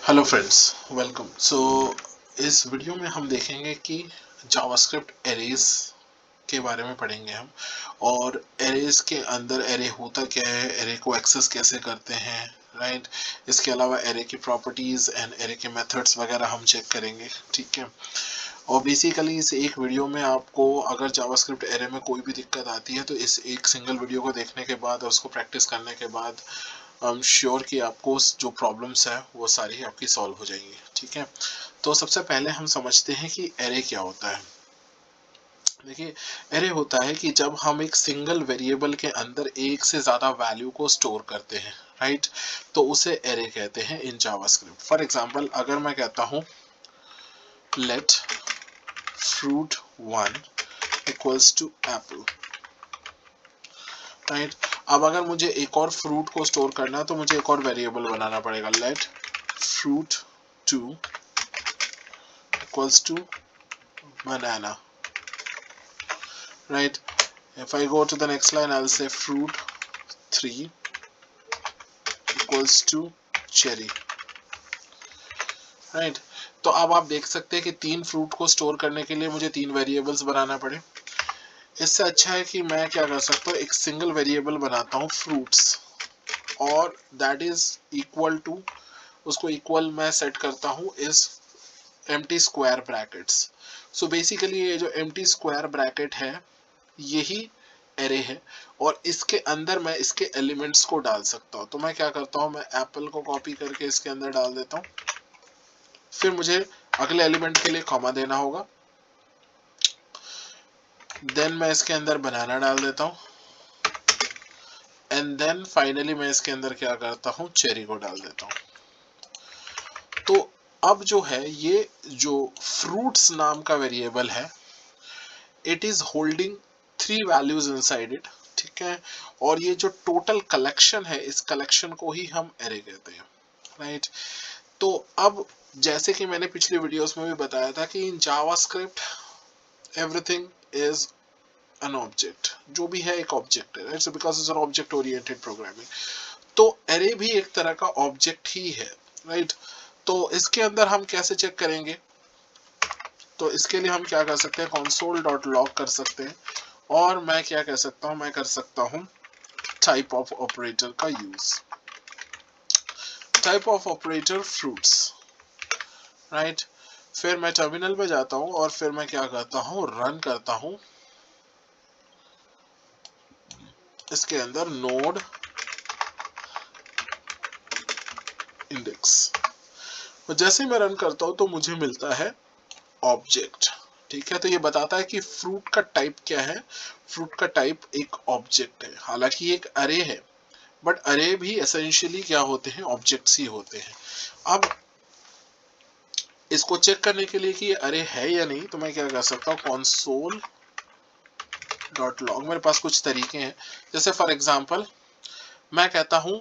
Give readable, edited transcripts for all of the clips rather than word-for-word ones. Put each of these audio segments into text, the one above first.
Hello friends, welcome. इस video में हम देखेंगे कि जावास्क्रिप्ट एरेज के बारे में पढ़ेंगे हम। और एरेज के अंदर एरे होता क्या है, एरे को एक्सेस कैसे करते हैं, राइट। इसके अलावा एरे की प्रॉपर्टीज एंड एरे के मेथड्स वगैरह हम चेक करेंगे, ठीक है। और बेसिकली इस एक वीडियो में आपको अगर जावास्क्रिप्ट एरे में कोई भी दिक्कत आती है तो इस एक सिंगल वीडियो को देखने के बाद और उसको प्रैक्टिस करने के बाद आई एम श्योर कि आपको जो प्रॉब्लम्स है वो सारी आपकी सॉल्व हो जाएंगी, ठीक है। तो सबसे पहले हम समझते हैं कि एरे क्या होता है। देखिए, एरे होता है कि जब हम एक सिंगल वेरिएबल के अंदर एक से ज्यादा वैल्यू को स्टोर करते हैं, राइट। तो उसे एरे कहते हैं इन जावास्क्रिप्ट। फॉर एग्जांपल, अगर मैं कहता हूं let fruit 1 equals to apple, right. अब अगर मुझे एक और फ्रूट को स्टोर करना है तो मुझे एक और वेरिएबल बनाना पड़ेगा। Let fruit 2 equals to banana, right. If I go to the next line, I'll say fruit 3 equals to cherry, right. तो अब आप देख सकते हैं कि तीन फ्रूट को स्टोर करने के लिए मुझे तीन वेरिएबल्स बनाना पड़े। इससे अच्छा है कि मैं क्या कर सकता हूँ, एक सिंगल वेरिएबल बनाता हूँ फ्रूट्स, और दैट इज इक्वल टू, उसको इक्वल मैं सेट करता हूँ इस empty square brackets. So basically ये जो एम्प्टी स्क्वायर ब्रैकेट है यही एरे है, और इसके अंदर मैं इसके एलिमेंट्स को डाल सकता हूँ। तो मैं क्या करता हूँ, मैं एप्पल को कॉपी करके इसके अंदर डाल देता हूँ। फिर मुझे अगले एलिमेंट के लिए कॉमा देना होगा। देन मैं इसके अंदर बनाना डाल देता हूँ, एंड देन फाइनली मैं इसके अंदर क्या करता हूँ, चेरी को डाल देता हूँ। तो अब जो है, ये जो फ्रूट्स नाम का वेरिएबल है, it is holding 3 values inside it, ठीक है। और ये जो टोटल कलेक्शन है, इस कलेक्शन को ही हम एरे कहते हैं, राइट। तो अब जैसे कि मैंने पिछली वीडियोस में भी बताया था कि in JavaScript everything is an object, जो भी है एक ऑब्जेक्ट है, right. Because it's an object oriented programming, तो एरे भी एक तरह का ऑब्जेक्ट ही है, राइट। तो इसके अंदर हम कैसे चेक करेंगे, तो इसके लिए हम क्या कर सकते हैं, console डॉट लॉग कर सकते हैं। और मैं क्या कह सकता हूं, मैं कर सकता हूं टाइप ऑफ ऑपरेटर का use, type of operator fruits, right. फिर मैं टर्मिनल पे जाता हूं और फिर मैं क्या करता हूं, रन करता हूं इसके अंदर नोड इंडेक्स। और जैसे मैं रन करता हूं तो मुझे मिलता है ऑब्जेक्ट, ठीक है। तो ये बताता है कि फ्रूट का टाइप क्या है। फ्रूट का टाइप एक ऑब्जेक्ट है, हालांकि एक अरे है, बट अरे भी एसेंशियली क्या होते हैं, ऑब्जेक्ट्स ही होते हैं। अब इसको चेक करने के लिए कि ये अरे है या नहीं, तो मैं क्या कर सकता हूँ, console डॉट लॉग। मेरे पास कुछ तरीके हैं, जैसे फॉर एग्जांपल मैं कहता हूँ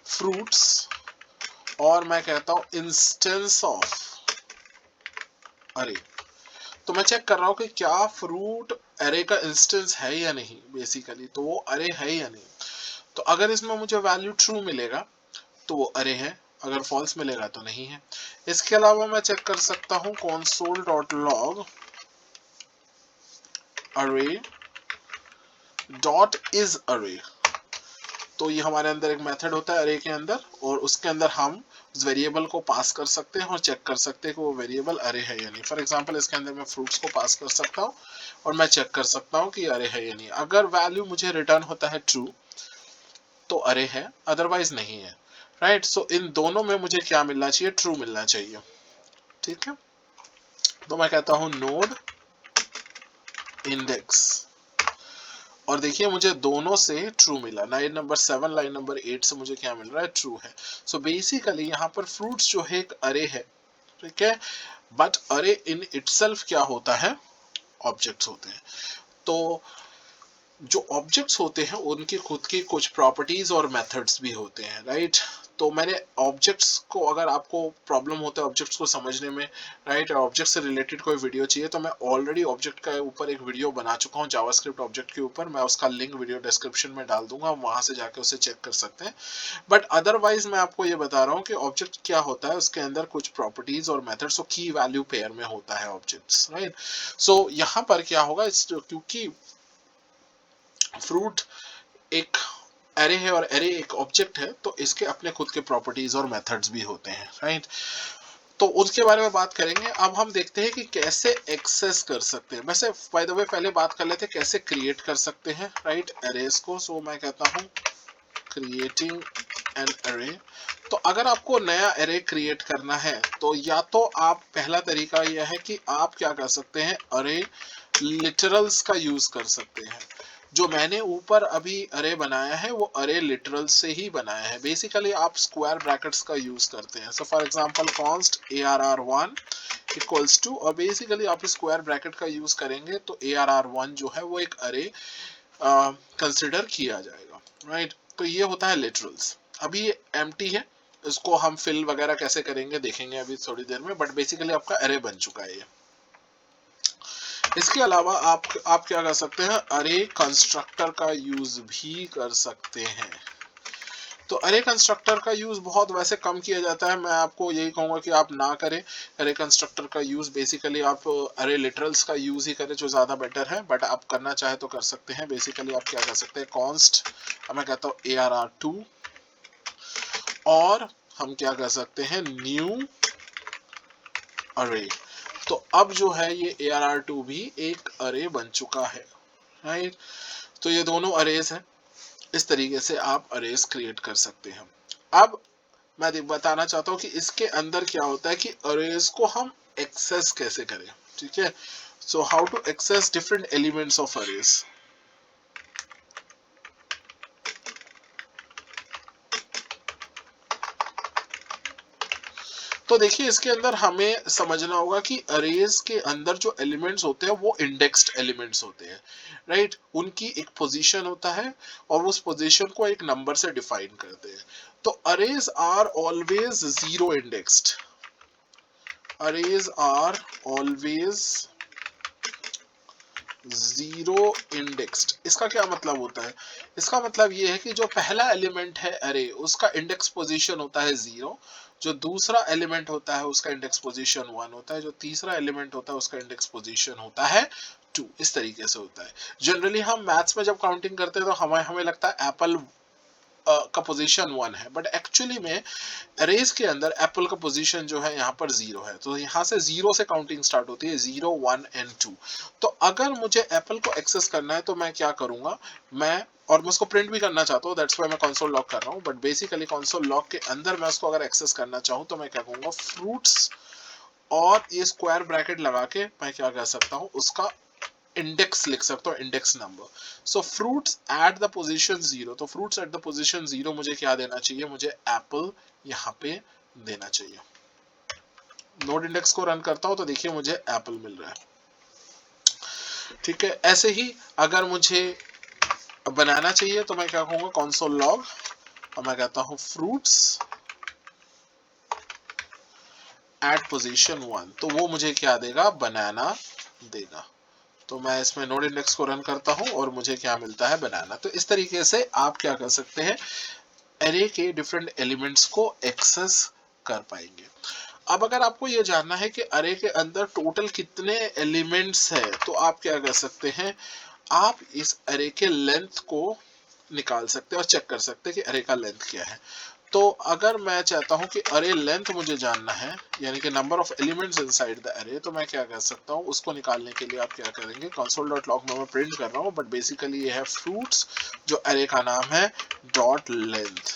फ्रूट्स, और मैं कहता हूँ इंस्टेंस ऑफ अरे। तो मैं चेक कर रहा हूँ कि क्या फ्रूट अरे का इंस्टेंस है या नहीं, बेसिकली तो वो अरे है या नहीं। तो अगर इसमें मुझे वैल्यू ट्रू मिलेगा तो वो अरे है, अगर फॉल्स मिलेगा तो नहीं है। इसके अलावा मैं चेक कर सकता हूं console डॉट लॉग अरे डॉट इज अरे। तो ये हमारे अंदर एक मेथड होता है अरे के अंदर, और उसके अंदर हम उस वेरिएबल को पास कर सकते हैं और चेक कर सकते हैं कि वो वेरिएबल अरे है या नहीं। फॉर एग्जांपल इसके अंदर मैं फ्रूट्स को पास कर सकता हूँ और मैं चेक कर सकता हूँ कि अरे है या नहीं। अगर वैल्यू मुझे रिटर्न होता है ट्रू तो अरे है, अदरवाइज नहीं है, राइट। सो इन दोनों में मुझे क्या मिलना चाहिए, ट्रू मिलना चाहिए, ठीक है। तो मैं कहता हूं नोड इंडेक्स, और देखिए मुझे दोनों से ट्रू मिला। लाइन नंबर 7 लाइन नंबर 8 से मुझे क्या मिल रहा है, ट्रू है। सो बेसिकली यहाँ पर फ्रूट्स जो है एक अरे है, ठीक है। बट अरे इन इटसेल्फ क्या होता है, ऑब्जेक्ट्स होते हैं। तो जो ऑब्जेक्ट्स होते हैं उनकी खुद की कुछ प्रॉपर्टीज और मेथड्स भी होते हैं, राइट। तो मैंने ऑब्जेक्ट्स को, अगर आपको प्रॉब्लम होता है ऑब्जेक्ट्स को समझने में, राइट, ऑब्जेक्ट से रिलेटेड कोई वीडियो चाहिए तो मैं ऑलरेडी ऑब्जेक्ट का ऊपर एक वीडियो बना चुका हूँ जावास्क्रिप्ट ऑब्जेक्ट के ऊपर, मैं उसका लिंक वीडियो डिस्क्रिप्शन में डाल दूंगा, वहां से जाके उसे चेक कर सकते हैं। बट अदरवाइज मैं आपको ये बता रहा हूँ कि ऑब्जेक्ट क्या होता है, उसके अंदर कुछ प्रॉपर्टीज और मेथड्स और की वैल्यू पेयर में होता है ऑब्जेक्ट्स, राइट। सो यहाँ पर क्या होगा, क्योंकि फ्रूट एक एरे है और एरे एक ऑब्जेक्ट है, तो इसके अपने खुद के प्रॉपर्टीज और मेथड्स भी होते हैं, राइट। तो उसके बारे में बात करेंगे। अब हम देखते हैं कि कैसे एक्सेस कर सकते हैं। वैसे बाय द वे पहले बात कर लेते हैं कैसे क्रिएट कर सकते हैं, राइट, एरेज को। सो मैं कहता हूँ क्रिएटिंग एन एरे। तो अगर आपको नया एरे क्रिएट करना है तो या तो आप, पहला तरीका यह है कि आप क्या कर सकते हैं, अरे लिटरल्स का यूज कर सकते हैं। जो मैंने ऊपर अभी अरे बनाया है वो अरे लिटरल से ही बनाया है। बेसिकली आप स्क्वायर ब्रैकेट्स का यूज करते हैं। So for example const ARR1 equals to, और बेसिकली आप स्क्वायर ब्रैकेट का यूज करेंगे तो ARR1 जो है वो एक अरे कंसिडर किया जाएगा, राइट। तो ये होता है लिटरल्स। अभी ये एम्प्टी है, इसको हम फिल वगैरह कैसे करेंगे देखेंगे अभी थोड़ी देर में, बट बेसिकली आपका अरे बन चुका है ये। इसके अलावा आप क्या कर सकते हैं, अरे कंस्ट्रक्टर का यूज भी कर सकते हैं। तो अरे कंस्ट्रक्टर का यूज बहुत वैसे कम किया जाता है, मैं आपको यही कहूंगा कि आप ना करें अरे कंस्ट्रक्टर का यूज। बेसिकली आप अरे लिटरल्स का यूज ही करें जो ज्यादा बेटर है, बट आप करना चाहे तो कर सकते हैं। बेसिकली आप क्या कर सकते हैं, कॉन्स्ट, मैं कहता हूँ ARR2, और हम क्या कर सकते हैं, न्यू अरे। तो अब जो है ये ARR2 भी एक अरे बन चुका है, राइट। तो ये दोनों अरेज हैं। इस तरीके से आप अरेज क्रिएट कर सकते हैं। अब मैं बताना चाहता हूँ कि इसके अंदर क्या होता है कि अरेज को हम एक्सेस कैसे करें, ठीक है। So how to access different elements of arrays. तो देखिए इसके अंदर हमें समझना होगा कि अरेज के अंदर जो एलिमेंट्स होते हैं वो इंडेक्स्ड एलिमेंट्स होते हैं, राइट। उनकी एक पोजीशन होता है और उस पोजीशन को एक नंबर से डिफाइन करते हैं। तो arrays are always zero indexed, arrays are always zero indexed. इसका क्या मतलब होता है, इसका मतलब ये है कि जो पहला एलिमेंट है अरे उसका इंडेक्स पोजीशन होता है 0, जो दूसरा एलिमेंट होता है उसका इंडेक्स पोजीशन 1 होता है, जो तीसरा एलिमेंट होता है उसका इंडेक्स पोजीशन होता है 2। इस तरीके से होता है। जनरली हम मैथ्स में जब काउंटिंग करते हैं तो हमें लगता है एप्पल का पोजीशन 1 है, बट एक्चुअली में अरेज के अंदर एप्पल का पोजीशन जो है यहाँ पर 0 है। तो यहाँ से 0 से काउंटिंग स्टार्ट होती है, 0 1 एंड 2। तो अगर मुझे एप्पल को एक्सेस करना है तो मैं क्या करूंगा, और मैं उसको प्रिंट भी करना चाहता हूँ, दैट्स व्हाई मैं कंसोल लॉग कर रहा हूँ। बट बेसिकली कंसोल लॉग के अंदर मैं उसको अगर एक्सेस करना चाहूँ तो मैं क्या कहूँगा, फ्रूट्स, और ये स्क्वायर ब्रैकेट लगा के मैं क्या कर सकता हूँ, उसका इंडेक्स लिख सकता हूँ, index number. So fruits at the position 0, तो फ्रूट्स एट द पोजीशन 0 मुझे क्या देना चाहिए, मुझे एप्पल यहाँ पे देना चाहिए। नोड इंडेक्स को रन करता हूँ तो देखिए मुझे एप्पल मिल रहा है, ठीक है। ऐसे ही अगर मुझे बनाना चाहिए तो मैं क्या कहूँगा, कंसोल लॉग, और मैं कहता हूँ फ्रूट्स एट पोजीशन 1, तो वो मुझे क्या देगा, बनाना देगा। तो मैं इसमें नोड इंडेक्स को रन करता हूं और मुझे क्या मिलता है, बनाना। तो इस तरीके से आप क्या कर सकते हैं, एरे के डिफरेंट एलिमेंट्स को एक्सेस कर पाएंगे। अब अगर आपको ये जानना है कि अरे के अंदर टोटल कितने एलिमेंट्स है तो आप क्या कर सकते हैं, आप इस अरे के लेंथ को निकाल सकते हैं और चेक कर सकते हैं कि अरे का लेंथ क्या है। तो अगर मैं चाहता हूं कि अरे लेंथ मुझे जानना है, यानी कि number of elements inside the अरे, तो मैं क्या कर सकता हूं, उसको निकालने के लिए आप क्या करेंगे, console.log में मैं प्रिंट कर रहा हूं, बट बेसिकली ये है फ्रूट्स, जो अरे का नाम है, डॉट लेंथ।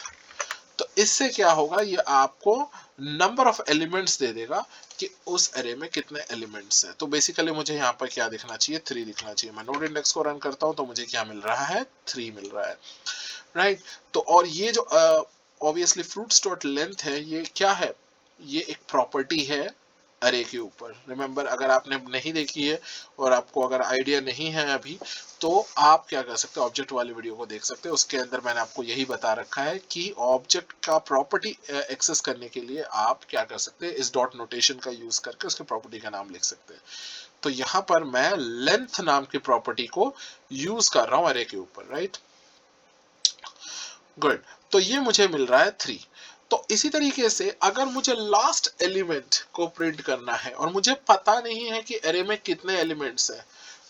तो इससे क्या होगा, ये आपको नंबर ऑफ एलिमेंट्स दे देगा कि उस अरे में कितने एलिमेंट्स हैं। तो बेसिकली मुझे यहाँ पर क्या दिखना चाहिए, 3 दिखना चाहिए। मैं नोड इंडेक्स को रन करता हूँ तो मुझे क्या मिल रहा है, 3 मिल रहा है, राइट। तो और ये जो ऑब्वियसली फ्रूट्स डॉट लेंथ है, ये क्या है, ये एक प्रॉपर्टी है अरे के ऊपर। रिमेंबर, अगर आपने नहीं देखी है और आपको अगर आइडिया नहीं है अभी, तो आप क्या कर सकते हो, ऑब्जेक्ट वाली वीडियो को देख सकते हो। उसके अंदर मैंने आपको यही बता रखा है कि ऑब्जेक्ट का प्रॉपर्टी एक्सेस करने के लिए आप क्या कर सकते हैं, इस डॉट नोटेशन का यूज करके उसके प्रॉपर्टी का नाम लिख सकते हैं। तो यहाँ पर मैं लेंथ नाम की प्रॉपर्टी को यूज कर रहा हूँ अरे के ऊपर, राइट। गुड। तो ये मुझे मिल रहा है 3। तो इसी तरीके से अगर मुझे लास्ट एलिमेंट को प्रिंट करना है और मुझे पता नहीं है कि एरे में कितने एलिमेंट्स है,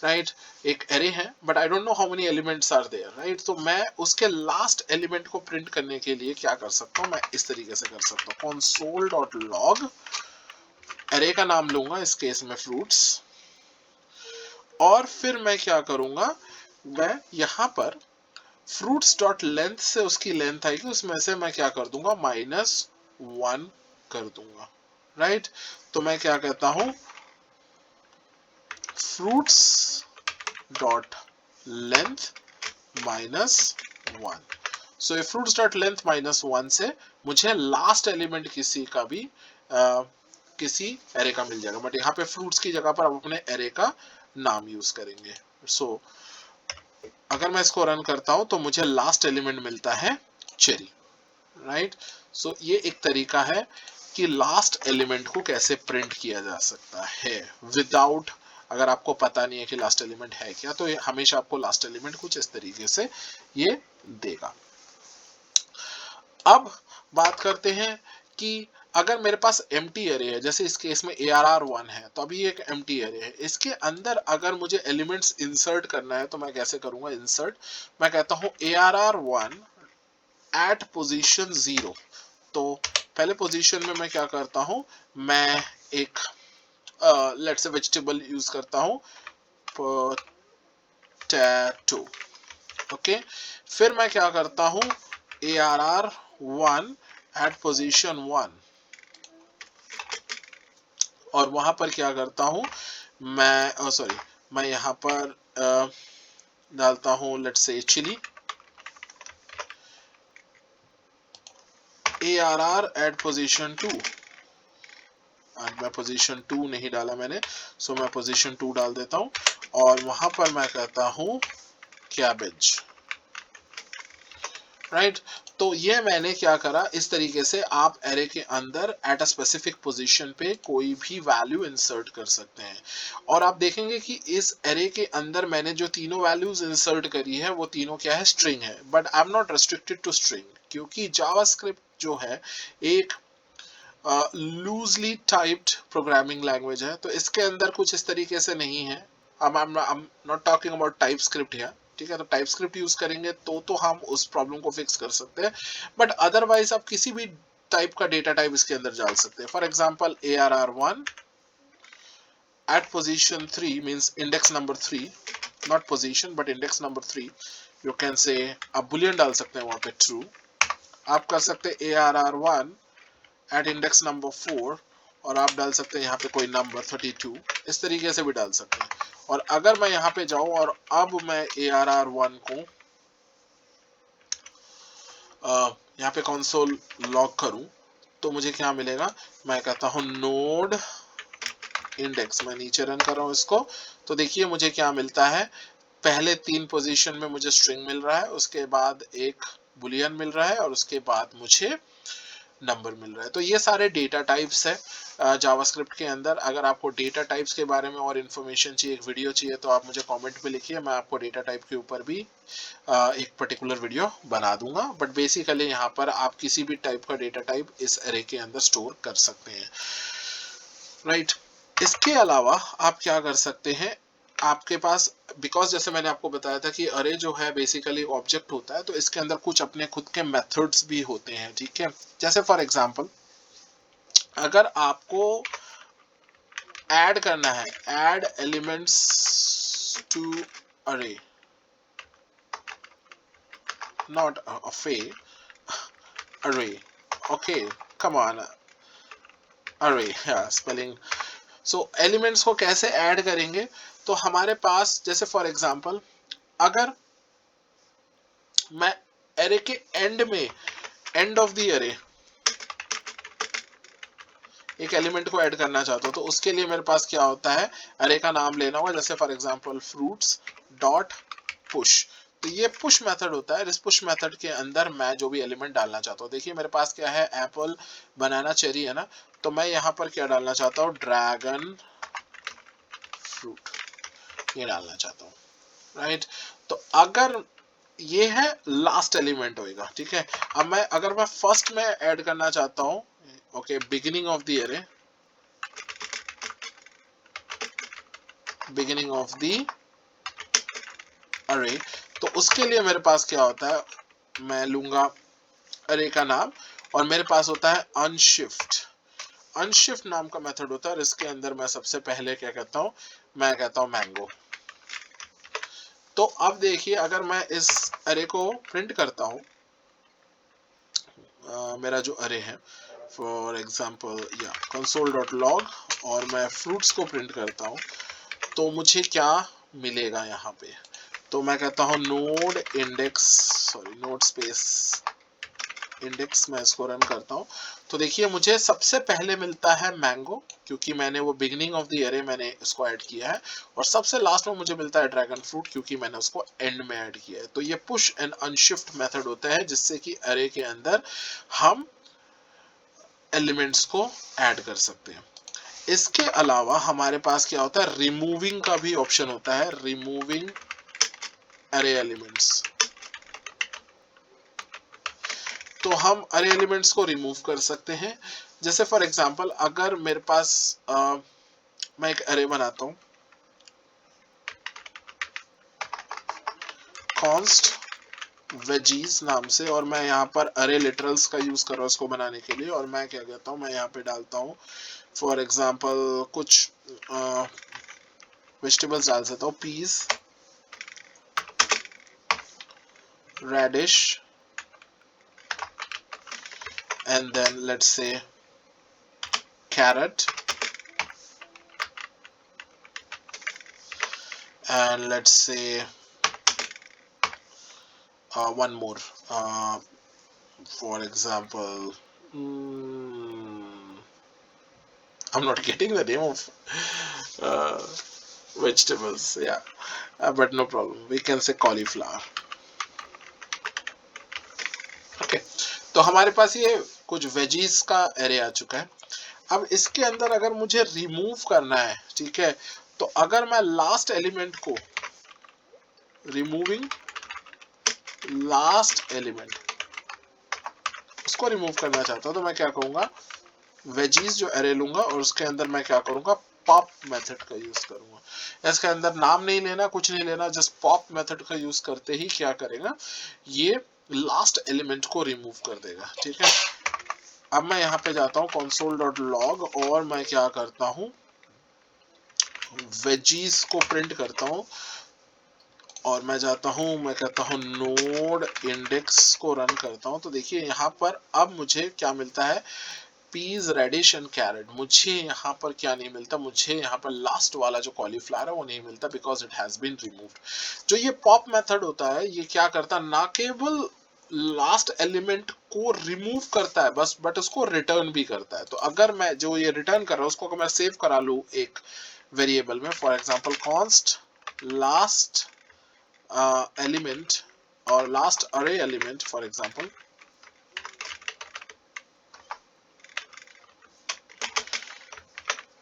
राइट, एक एरे है but I don't know how many elements are there, right. तो मैं उसके लास्ट एलिमेंट को प्रिंट करने के लिए क्या कर सकता हूँ, मैं इस तरीके से कर सकता हूँ, कंसोल डॉट लॉग, एरे का नाम लूंगा इस केस में फ्रूट्स, और फिर मैं क्या करूंगा, मैं यहां पर फ्रूट्स डॉट लेंथ से उसकी लेंथ आएगी, उसमें से मैं क्या कर दूंगा, -1 कर दूंगा, राइट। तो मैं क्या कहता हूं, फ्रूट्स डॉट लेंथ -1। सो ये फ्रूट्स डॉट लेंथ -1 से मुझे लास्ट एलिमेंट किसी का भी किसी एरे का मिल जाएगा, बट यहाँ पे फ्रूट्स की जगह पर आप अपने एरे का नाम यूज करेंगे। सो अगर मैं इसको रन करता हूं तो मुझे लास्ट एलिमेंट मिलता है चेरी, राइट। सो ये एक तरीका है कि लास्ट एलिमेंट को कैसे प्रिंट किया जा सकता है विदाउट, अगर आपको पता नहीं है कि लास्ट एलिमेंट है क्या, तो ये हमेशा आपको लास्ट एलिमेंट कुछ इस तरीके से ये देगा। अब बात करते हैं कि अगर मेरे पास एम्प्टी एरे है, जैसे इस केस में ARR1 है, तो अभी एक एम्प्टी एरे है, इसके अंदर अगर मुझे एलिमेंट्स इंसर्ट करना है तो मैं कैसे करूंगा, इंसर्ट, मैं कहता हूं ARR1 एट पोजीशन 0। तो पहले पोजीशन में मैं क्या करता हूं, मैं एक लेट्स से वेजिटेबल यूज करता हूं, पोटैटो, ओके। फिर मैं क्या करता हूं, ARR1 एट पोजीशन 1, और वहां पर क्या करता हूं, मैं सॉरी मैं यहां पर डालता हूं let's say chilli, ARR eight position 2, आज मैं पोजीशन 2 नहीं डाला मैंने, सो मैं पोजीशन 2 डाल देता हूं, और वहां पर मैं कहता हूं कैबेज, राइट। तो ये मैंने क्या करा, इस तरीके से आप एरे के अंदर एट अ स्पेसिफिक पोजीशन पे कोई भी वैल्यू इंसर्ट कर सकते हैं। और आप देखेंगे कि इस एरे के अंदर मैंने जो तीनों वैल्यूज इंसर्ट करी है वो तीनों क्या है, स्ट्रिंग है, but I am not restricted to string, क्योंकि जावास्क्रिप्ट जो है एक लूजली टाइप्ड प्रोग्रामिंग लैंग्वेज है, तो इसके अंदर कुछ इस तरीके से नहीं है। I'm not talking about type script here, ठीक है। तो टाइप स्क्रिप्ट यूज करेंगे तो हम उस प्रॉब्लम को फिक्स कर सकते हैं, बट अदरवाइज आप किसी भी टाइप का डेटा टाइप इसके अंदर डाल सकते हैं। For example ARR1 at position 3 means index number 3, not position but index number 3, you can say आप बुलियन डाल सकते हैं वहां पे ट्रू, आप कर सकते हैं ARR1 एट इंडेक्स नंबर 4, और आप डाल सकते हैं यहाँ पे कोई नंबर 32, इस तरीके से भी डाल सकते हैं। और अगर मैं यहाँ पे जाऊं और अब मैं ARR1 को यहाँ पे कंसोल लॉग करूं, तो मुझे क्या मिलेगा, मैं कहता हूं नोड इंडेक्स, मैं नीचे रन कर रहा हूं इसको, तो देखिए मुझे क्या मिलता है, पहले 3 पोजीशन में मुझे स्ट्रिंग मिल रहा है, उसके बाद एक बुलियन मिल रहा है, और उसके बाद मुझे नंबर मिल रहा है। तो ये सारे डेटा टाइप्स है जावास्क्रिप्ट के अंदर। अगर आपको डेटा टाइप्स के बारे में और इन्फॉर्मेशन चाहिए, एक वीडियो चाहिए, तो आप मुझे कमेंट पे लिखिए, मैं आपको डेटा टाइप के ऊपर भी एक पर्टिकुलर वीडियो बना दूंगा। बट बेसिकली यहाँ पर आप किसी भी टाइप का डेटा टाइप इस एरे के अंदर स्टोर कर सकते हैं, राइट। इसके अलावा आप क्या कर सकते हैं, आपके पास, बिकॉज जैसे मैंने आपको बताया था कि अरे जो है बेसिकली ऑब्जेक्ट होता है, तो इसके अंदर कुछ अपने खुद के मेथड्स भी होते हैं, ठीक है। जैसे फॉर एग्जांपल अगर आपको ऐड करना है, ऐड एलिमेंट्स टू अरे, नॉट अफे, अरे, ओके, कम ऑन, अरे, स्पेलिंग। सो एलिमेंट्स को कैसे ऐड करेंगे, तो हमारे पास जैसे फॉर एग्जांपल अगर मैं एरे के एंड में, एंड ऑफ द एरे, एक एलिमेंट को ऐड करना चाहता हूँ तो उसके लिए मेरे पास क्या होता है, अरे का नाम लेना होगा, जैसे for example fruits dot push. तो ये पुश मेथड होता है। इस पुश मेथड के अंदर मैं जो भी एलिमेंट डालना चाहता हूँ, देखिए मेरे पास क्या है, एप्पल बनाना चेरी है ना, तो मैं यहाँ पर क्या डालना चाहता हूँ, ड्रैगन फ्रूट, ये डालना चाहता हूँ, राइट। तो अगर ये है लास्ट एलिमेंट होएगा, ठीक है। अब मैं अगर मैं फर्स्ट में ऐड करना चाहता हूँ, okay, beginning of the array, beginning of the अरे, तो उसके लिए मेरे पास क्या होता है, मैं लूंगा अरे का नाम और मेरे पास होता है अनशिफ्ट। अनशिफ्ट नाम का मेथड होता है और इसके अंदर मैं सबसे पहले क्या कहता हूँ, मैं कहता हूँ मैंगो। तो अब देखिए अगर मैं इस अरे को प्रिंट करता हूँ, मेरा जो अरे है फॉर एग्जांपल या console.log, और मैं फ्रूट्स को प्रिंट करता हूँ, तो मुझे क्या मिलेगा यहाँ पे, तो मैं कहता हूँ node index, sorry node space index, मैं इसको रन करता हूँ। तो देखिए मुझे सबसे पहले मिलता है मैंगो, क्योंकि मैंने वो बिगिनिंग ऑफ द एरे मैंने इसको ऐड किया है, और सबसे लास्ट में मुझे मिलता है ड्रैगन फ्रूट, क्योंकि मैंने उसको एंड में ऐड किया है। तो ये पुश एंड अनशिफ्ट मेथड होता है जिससे कि अरे के अंदर हम एलिमेंट्स को ऐड कर सकते हैं। इसके अलावा हमारे पास क्या होता है, रिमूविंग का भी ऑप्शन होता है, रिमूविंग अरे एलिमेंट्स। तो हम अरे एलिमेंट्स को रिमूव कर सकते हैं। जैसे फॉर एग्जांपल अगर मेरे पास मैं एक अरे बनाता हूं, कॉन्स्ट वेजीज नाम से, और मैं यहाँ पर अरे लिटरल्स का यूज कर रहा हूँ इसको बनाने के लिए, और मैं क्या कहता हूँ, मैं यहाँ पे डालता हूँ फॉर एग्जांपल कुछ वेजिटेबल्स डाल सकता हूँ, peas, radish, and then let's say carrot, and let's say one more, for example, I'm not getting the name of uh, vegetables, yeah, but no problem, we can say cauliflower. Okay, तो हमारे पास ये कुछ veggies का array आ चुका है। अब इसके अंदर अगर मुझे रिमूव करना है, ठीक है, तो अगर मैं लास्ट एलिमेंट को, रिमूविंग लास्ट एलिमेंट, उसको रिमूव करना चाहता हूं, तो मैं क्या करूंगा, वेजीज जो एरे लूंगा और उसके अंदर मैं क्या करूंगा, पॉप मेथड का यूज करूंगा। इसके अंदर नाम नहीं लेना, कुछ नहीं लेना, जस्ट पॉप मेथड का यूज करते ही क्या करेगा, ये लास्ट एलिमेंट को रिमूव कर देगा, ठीक है। अब मैं यहाँ पे जाता हूँ console.log और मैं क्या करता हूँ, वेजीज को प्रिंट करता हूँ, और मैं जाता हूँ, मैं कहता हूँ नोड इंडेक्स को रन करता हूँ। तो देखिए यहाँ पर अब मुझे क्या मिलता है, पीज, रेडिश एंड कैरेट। मुझे यहाँ पर क्या नहीं मिलता, मुझे यहाँ पर लास्ट वाला जो कॉलीफ्लावर है वो नहीं मिलता, because it has been removed. जो ये पॉप मेथड होता है ये क्या करता है, ना केवल लास्ट एलिमेंट को रिमूव करता है बस, बट उसको रिटर्न भी करता है। तो अगर मैं जो ये रिटर्न कर रहा हूँ उसको अगर मैं सेव करा लूँ एक वेरिएबल में, for example const last element और लास्ट अरे एलिमेंट फॉर एग्जांपल,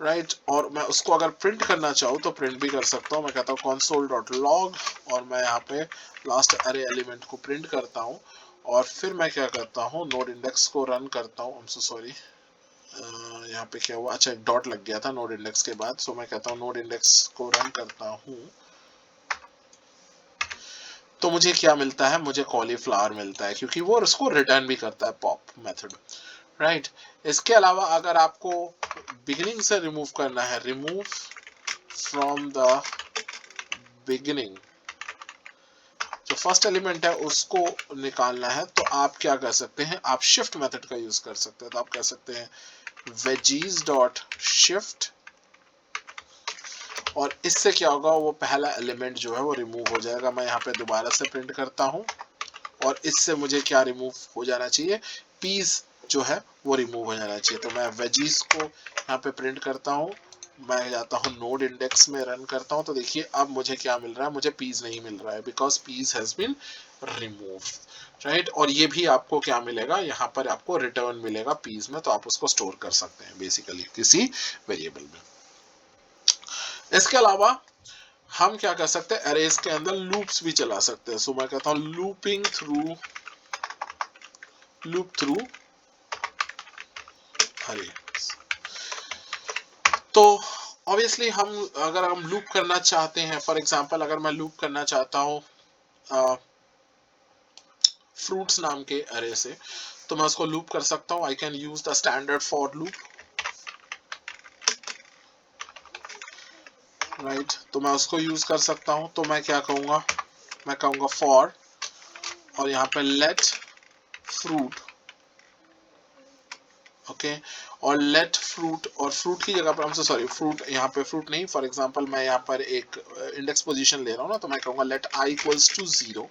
राइट, और मैं उसको अगर प्रिंट करना चाहूँ तो प्रिंट भी कर सकता हूँ। मैं कहता हूँ console.log और मैं यहाँ पे लास्ट अरे एलिमेंट को प्रिंट करता हूँ, और फिर मैं क्या करता हूँ, नोड इंडेक्स को रन करता हूँ। आई एम सो सॉरी, यहाँ पे क्या हुआ, अच्छा एक डॉट लग गया था नोड इंडेक्स के बाद। सो मैं कहता हूँ नोड इंडेक्स को रन करता हूँ, तो मुझे क्या मिलता है, मुझे कॉलीफ्लावर मिलता है, क्योंकि वो उसको रिटर्न भी करता है पॉप मेथड, राइट। इसके अलावा अगर आपको बिगिनिंग से रिमूव करना है, रिमूव फ्रॉम द बिगिनिंग, जो फर्स्ट एलिमेंट है उसको निकालना है, तो आप क्या कर सकते हैं, आप शिफ्ट मेथड का यूज कर सकते हैं। तो आप कह सकते हैं वेजीज डॉट शिफ्ट, और इससे क्या होगा, वो पहला एलिमेंट जो है वो रिमूव हो जाएगा। मैं यहाँ पे दोबारा से प्रिंट करता हूँ और इससे मुझे क्या रिमूव हो जाना चाहिए, पीस जो है वो रिमूव हो जाना चाहिए। तो मैं वेजीज को यहाँ पे प्रिंट करता हूँ, मैं जाता हूँ नोड इंडेक्स में, रन करता हूँ, तो देखिए अब मुझे क्या मिल रहा है, मुझे पीस नहीं मिल रहा है because peas has been removed, right. और ये भी आपको क्या मिलेगा, यहाँ पर आपको रिटर्न मिलेगा पीस में, तो आप उसको स्टोर कर सकते हैं बेसिकली किसी वेरिएबल में। इसके अलावा हम क्या कर सकते हैं, अरेज के अंदर लूप्स भी चला सकते हैं। सो मैं कहता हूँ लूप थ्रू अरे। तो ऑब्वियसली अगर हम लूप करना चाहते हैं, फॉर एग्जांपल अगर मैं लूप करना चाहता हूँ फ्रूट्स नाम के अरे से, तो मैं उसको लूप कर सकता हूँ। I can use the standard for loop, right. तो मैं उसको यूज कर सकता हूँ। तो मैं क्या कहूँगा, मैं कहूँगा फॉर, और यहाँ पे लेट फ्रूट, ओके, और लेट फ्रूट, और फ्रूट की जगह पर हमसे सॉरी फ्रूट, यहाँ पे फ्रूट नहीं, फॉर एग्जांपल मैं यहाँ पर एक इंडेक्स पोजीशन ले रहा हूँ ना, तो मैं कहूँगा let I equals to 0,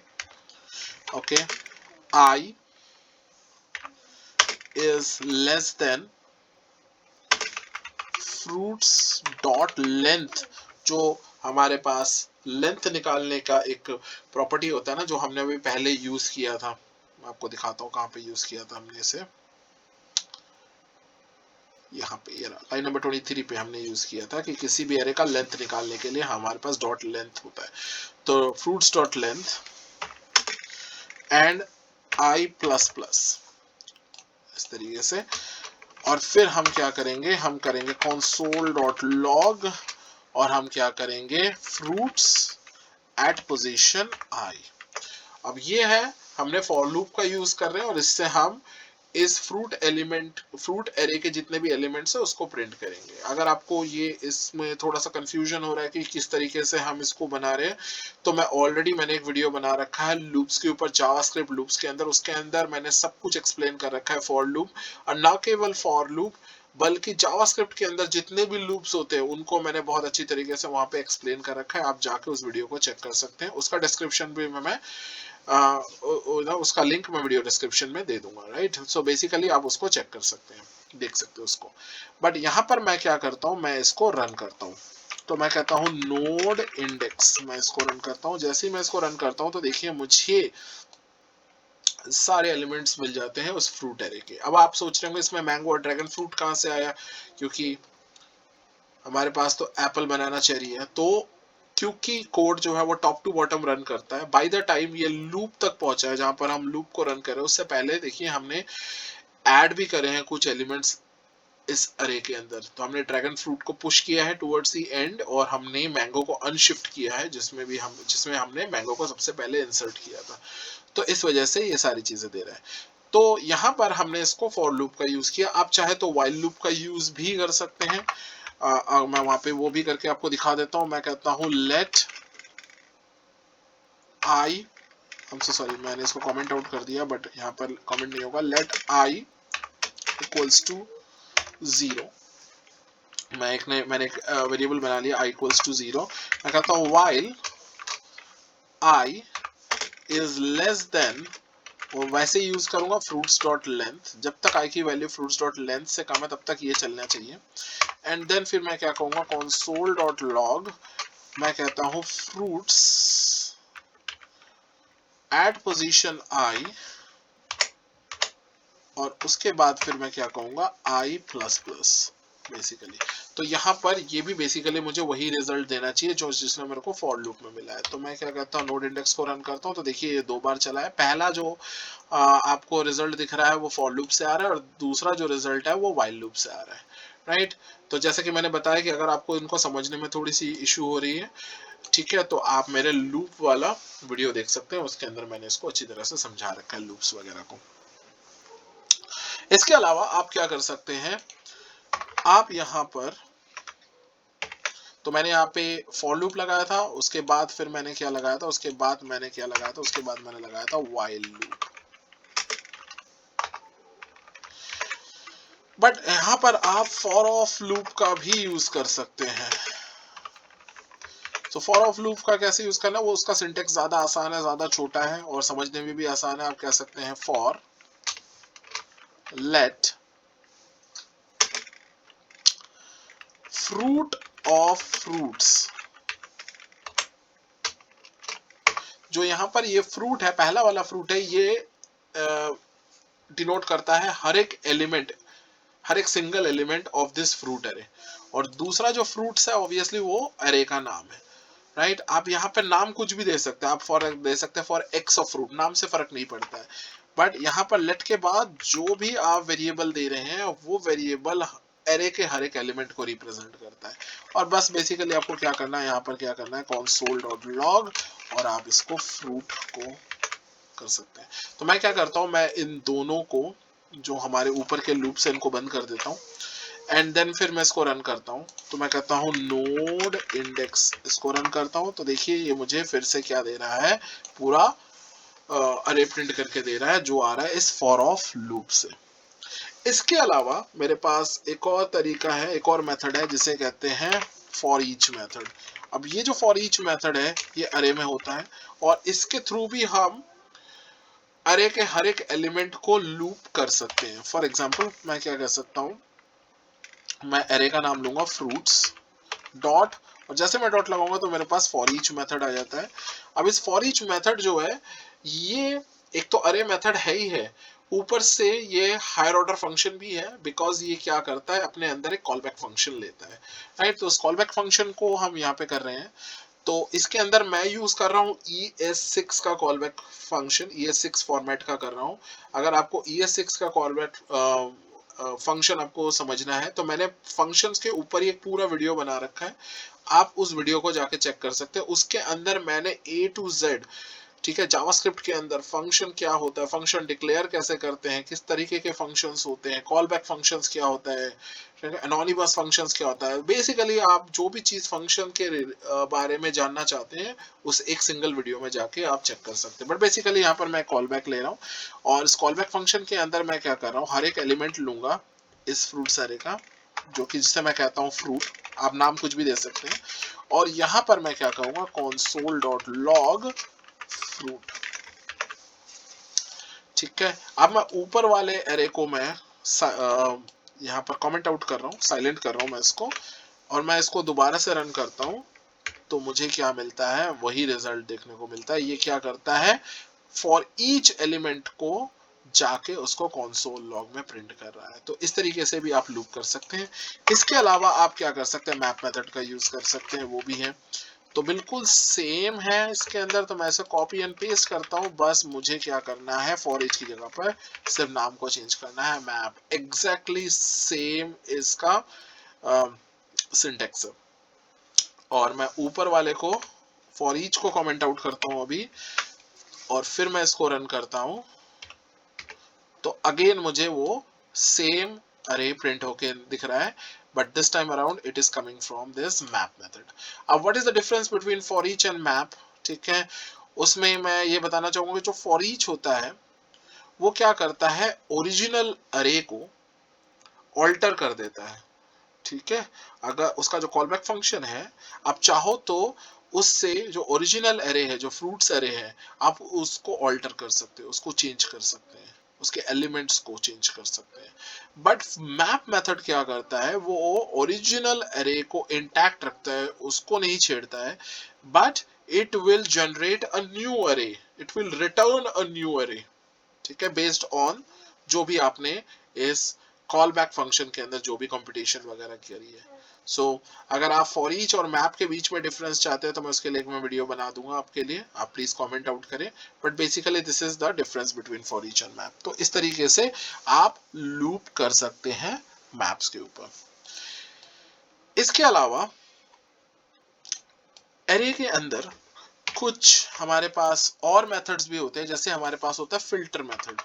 okay, I is less than fruits dot length, जो हमारे पास लेंथ निकालने का एक प्रॉपर्टी होता है ना, जो हमने अभी पहले यूज किया था। मैं आपको दिखाता हूँ कहाँ पे यूज किया था हमने इसे, यहाँ पे ये लाइन नंबर 23 पे हमने यूज किया था कि किसी भी एरे का लेंथ निकालने के लिए हमारे पास डॉट लेंथ होता है। तो fruits dot length and I plus plus, इस तरीके से। और फिर हम क्या करेंगे, हम करेंगे console डॉट लॉग, और हम क्या करेंगे फ्रूट्स एट पोजीशन आई। अब ये है, हमने फॉर लूप का यूज कर रहे हैं, और इससे हम इस फ्रूट एरे के जितने भी एलिमेंट्स है उसको प्रिंट करेंगे। अगर आपको ये इसमें थोड़ा सा कंफ्यूजन हो रहा है कि किस तरीके से हम इसको बना रहे हैं, तो मैंने एक वीडियो बना रखा है लूप्स के ऊपर, जावास्क्रिप्ट लूप्स के अंदर। उसके अंदर मैंने सब कुछ एक्सप्लेन कर रखा है फॉर लूप, और ना केवल फॉर लूप बल्कि जावास्क्रिप्ट के अंदर जितने भी लूप्स होते हैं उनको मैंने बहुत अच्छी तरीके से वहां पे एक्सप्लेन कर रखा है। आप जाके उस वीडियो को चेक कर सकते हैं, उसका डिस्क्रिप्शन भी मैं उसका लिंक मैं वीडियो डिस्क्रिप्शन में दे दूंगा, राइट। सो बेसिकली आप उसको चेक कर सकते हैं, देख सकते हो उसको। बट यहाँ पर मैं क्या करता हूँ, मैं इसको रन करता हूँ। तो मैं कहता हूँ नोड इंडेक्स, मैं इसको रन करता हूँ। जैसे ही मैं इसको रन करता हूँ तो देखिए मुझे सारे एलिमेंट्स मिल जाते हैं उस फ्रूट एरे के। अब आप सोच रहे होंगे इसमें मैंगो और ड्रैगन फ्रूट कहाँ से आया, क्योंकि हमारे पास तो एप्पल बनाना चेरी है। तो क्योंकि कोड जो है वो टॉप टू बॉटम रन करता है, बाय द टाइम ये लूप तक पहुंचा है जहां पर हम लूप को रन कर रहे हैं, उससे पहले देखिए हमने ऐड भी करे हैं कुछ एलिमेंट्स इस अरे के अंदर। तो हमने ड्रैगन फ्रूट को पुश किया है टुवर्ड्स द एंड, और हमने मैंगो को अनशिफ्ट किया है जिसमें हमने मैंगो को सबसे पहले इंसर्ट किया था। तो इस वजह से ये सारी चीजें दे रहा है। तो यहाँ पर हमने इसको फॉर लूप का यूज किया। आप चाहे तो व्हाइल लूप का यूज भी कर सकते हैं। मैं वहां पे वो भी करके आपको दिखा देता हूं। मैं कहता हूं लेट आई, हमसे सॉरी मैंने इसको कमेंट आउट कर दिया, बट यहाँ पर कमेंट नहीं होगा। लेट आई इक्वल्स टू 0, मैंने एक वेरिएबल बना लिया आई इक्वल्स टू 0। मैं कहता हूँ while I is less then, वो वैसे यूज करूंगा फ्रूट्स डॉट लेंथ, जब तक आई की वैल्यू फ्रूट्स डॉट लेंथ से कम है तब तक ये चलना चाहिए। एंड देन फिर मैं क्या कहूंगा console डॉट लॉग, मैं कहता हूं फ्रूट्स एट पोजीशन आई, और उसके बाद फिर मैं क्या कहूंगा आई प्लस प्लस बेसिकली। तो यहाँ पर ये भी बेसिकली मुझे वही रिजल्ट देना चाहिए जो जिसने मेरे को फॉर लूप में मिला है। तो मैं क्या करता हूँ, नोड इंडेक्स को रन करता हूँ, तो देखिए ये 2 बार चला है। पहला जो आपको रिजल्ट दिख रहा है वो फॉर लूप से आ रहा है, और दूसरा जो रिजल्ट है वो व्हाइल लूप से आ रहा है, राइट। तो जैसे कि मैंने बताया कि अगर आपको इनको समझने में थोड़ी सी इशू हो रही है, ठीक है, तो आप मेरे लूप वाला वीडियो देख सकते हैं, उसके अंदर मैंने इसको अच्छी तरह से समझा रखा है लूप्स वगैरह को। इसके अलावा आप क्या कर सकते हैं, आप यहाँ पर, तो मैंने यहाँ पे फॉर लूप लगाया था, उसके बाद फिर मैंने क्या लगाया था, उसके बाद मैंने लगाया था व्हाइल लूप। बट यहाँ पर आप फॉर ऑफ लूप का भी यूज कर सकते हैं। तो फॉर ऑफ लूप का कैसे यूज करना है, वो उसका सिंटेक्स ज्यादा आसान है, ज्यादा छोटा है और समझने में भी आसान है। आप कह सकते हैं for let fruit of fruits, जो यहाँ पर ये फ्रूट है, पहला वाला फ्रूट है, ये डिनोट करता है हर एक एलिमेंट, हर एक single element of this fruit array. और दूसरा जो फ्रूट्स है ऑब्वियसली वो एरे का नाम है, राइट। आप यहाँ पे नाम कुछ भी दे सकते हैं, आप फॉर दे सकते हैं फॉर एक्स ऑफ फ्रूट, नाम से फर्क नहीं पड़ता है, बट यहाँ पर लेट के बाद जो भी आप वेरिएबल दे रहे हैं वो वेरिएबल एरे के हर एक एलिमेंट को रिप्रेजेंट करता है। और बस बेसिकली आपको क्या करना है, यहाँ पर क्या करना है, console.log, और आप इसको फ्रूट को कर सकते हैं। तो मैं क्या करता हूँ, मैं इन दोनों को जो हमारे ऊपर के लूप से इनको बंद कर देता हूँ, एंड देन फिर मैं इसको रन करता हूँ। तो मैं कहता हूँ नोड इंडेक्स, इसको रन करता हूँ, तो देखिए ये मुझे फिर से क्या दे रहा है, पूरा अरे प्रिंट करके दे रहा है जो आ रहा है इस फॉर ऑफ लूप से। इसके अलावा मेरे पास एक और तरीका है, एक और मेथड है जिसे कहते हैं फॉर ईच मेथड। अब ये जो फॉर ईच मेथड है ये अरे में होता है, और इसके थ्रू भी हम अरे के हर एक एलिमेंट को लूप कर सकते हैं। फॉर एग्जाम्पल मैं क्या कर सकता हूँ, मैं अरे का नाम लूंगा फ्रूट्स डॉट, और जैसे मैं डॉट लगाऊंगा तो मेरे पास फॉर ईच मेथड आ जाता है। अब इस फॉर ईच मेथड जो है ये एक तो अरे मेथड है ही है, ऊपर से ये हायर ऑर्डर फंक्शन भी है, बिकॉज ये क्या करता है, अपने अंदर एक कॉल बैक फंक्शन लेता है, राइट। तो उस कॉल बैक फंक्शन को हम यहाँ पे कर रहे हैं। तो इसके अंदर मैं यूज कर रहा हूँ ES6 का call back function, ES6 format का कर रहा हूँ। अगर आपको ES6 का कॉल बैक फंक्शन आपको समझना है तो मैंने फंक्शंस के ऊपर ही एक पूरा वीडियो बना रखा है, आप उस वीडियो को जाके चेक कर सकते हैं। उसके अंदर मैंने A to Z, ठीक है, जावास्क्रिप्ट के अंदर फंक्शन क्या होता है, फंक्शन डिक्लेयर कैसे करते हैं, किस तरीके के फंक्शंस होते हैं, कॉल बैक फंक्शंस क्या होता है, एनोनिमस फंक्शंस क्या होता है, बेसिकली आप जो भी चीज फंक्शन के बारे में जानना चाहते हैं उस एक सिंगल वीडियो में जाके आप चेक कर सकते हैं। बट बेसिकली यहाँ पर मैं कॉल बैक ले रहा हूँ, और इस कॉल बैक फंक्शन के अंदर मैं क्या कर रहा हूँ, हर एक एलिमेंट लूंगा इस फ्रूट एरे का, जो कि जिसे मैं कहता हूँ फ्रूट, आप नाम कुछ भी दे सकते हैं, और यहाँ पर मैं क्या कहूँगा, console.log फ्रूट, ठीक है। अब मैं ऊपर वाले एरे को मैं यहाँ पर कमेंट आउट कर रहा हूँ, साइलेंट कर रहा हूँ मैं इसको, और मैं इसको दोबारा से रन करता हूँ, तो मुझे क्या मिलता है, वही रिजल्ट देखने को मिलता है। ये क्या करता है, फॉर ईच एलिमेंट को जाके उसको console log में प्रिंट कर रहा है। तो इस तरीके से भी आप लूप कर सकते हैं। इसके अलावा आप क्या कर सकते हैं, मैप मेथड का यूज कर सकते हैं, वो भी है। तो बिल्कुल सेम है इसके अंदर, तो मैं इसे कॉपी एंड पेस्ट करता हूँ, बस मुझे क्या करना है, फॉर ईच की जगह पर सिर्फ नाम को चेंज करना है, मैप। एग्जैक्टली सेम इसका सिंटेक्स है। और मैं ऊपर वाले को फॉर ईच को कमेंट आउट करता हूँ अभी, और फिर मैं इसको रन करता हूँ, तो अगेन मुझे वो सेम अरे प्रिंट होके दिख रहा है, but this time around it is coming from this map method. अब what is the difference between for each and map, ठीक है, उसमें मैं ये बताना चाहूंगा, जो for each होता है वो क्या करता है, ओरिजिनल अरे को ऑल्टर कर देता है, ठीक है। अगर उसका जो कॉल बैक फंक्शन है, आप चाहो तो उससे जो ओरिजिनल अरे है, जो फ्रूट्स अरे है, आप उसको ऑल्टर कर सकते हो, उसको चेंज कर सकते हैं, उसके एलिमेंट्स को चेंज कर सकते हैं। बट मैप मेथड क्या करता है, वो ओरिजिनल अरे को इंटैक्ट रखता है, उसको नहीं छेड़ता है, but it will generate a new array, it will return a new array, ठीक है, बेस्ड ऑन जो भी आपने इस कॉल बैक फंक्शन के अंदर जो भी कंप्यूटेशन वगैरह करी है। सो अगर आप फॉर ईच और मैप के बीच में डिफरेंस चाहते हैं तो मैं उसके लिए एक वीडियो बना दूंगा आपके लिए, आप प्लीज कमेंट आउट करें। But basically this is the difference between for each and map. तो इस तरीके से आप लूप कर सकते हैं मैप्स के ऊपर। इसके अलावा एरे के अंदर कुछ हमारे पास और मेथड्स भी होते हैं, जैसे हमारे पास होता है फिल्टर मेथड।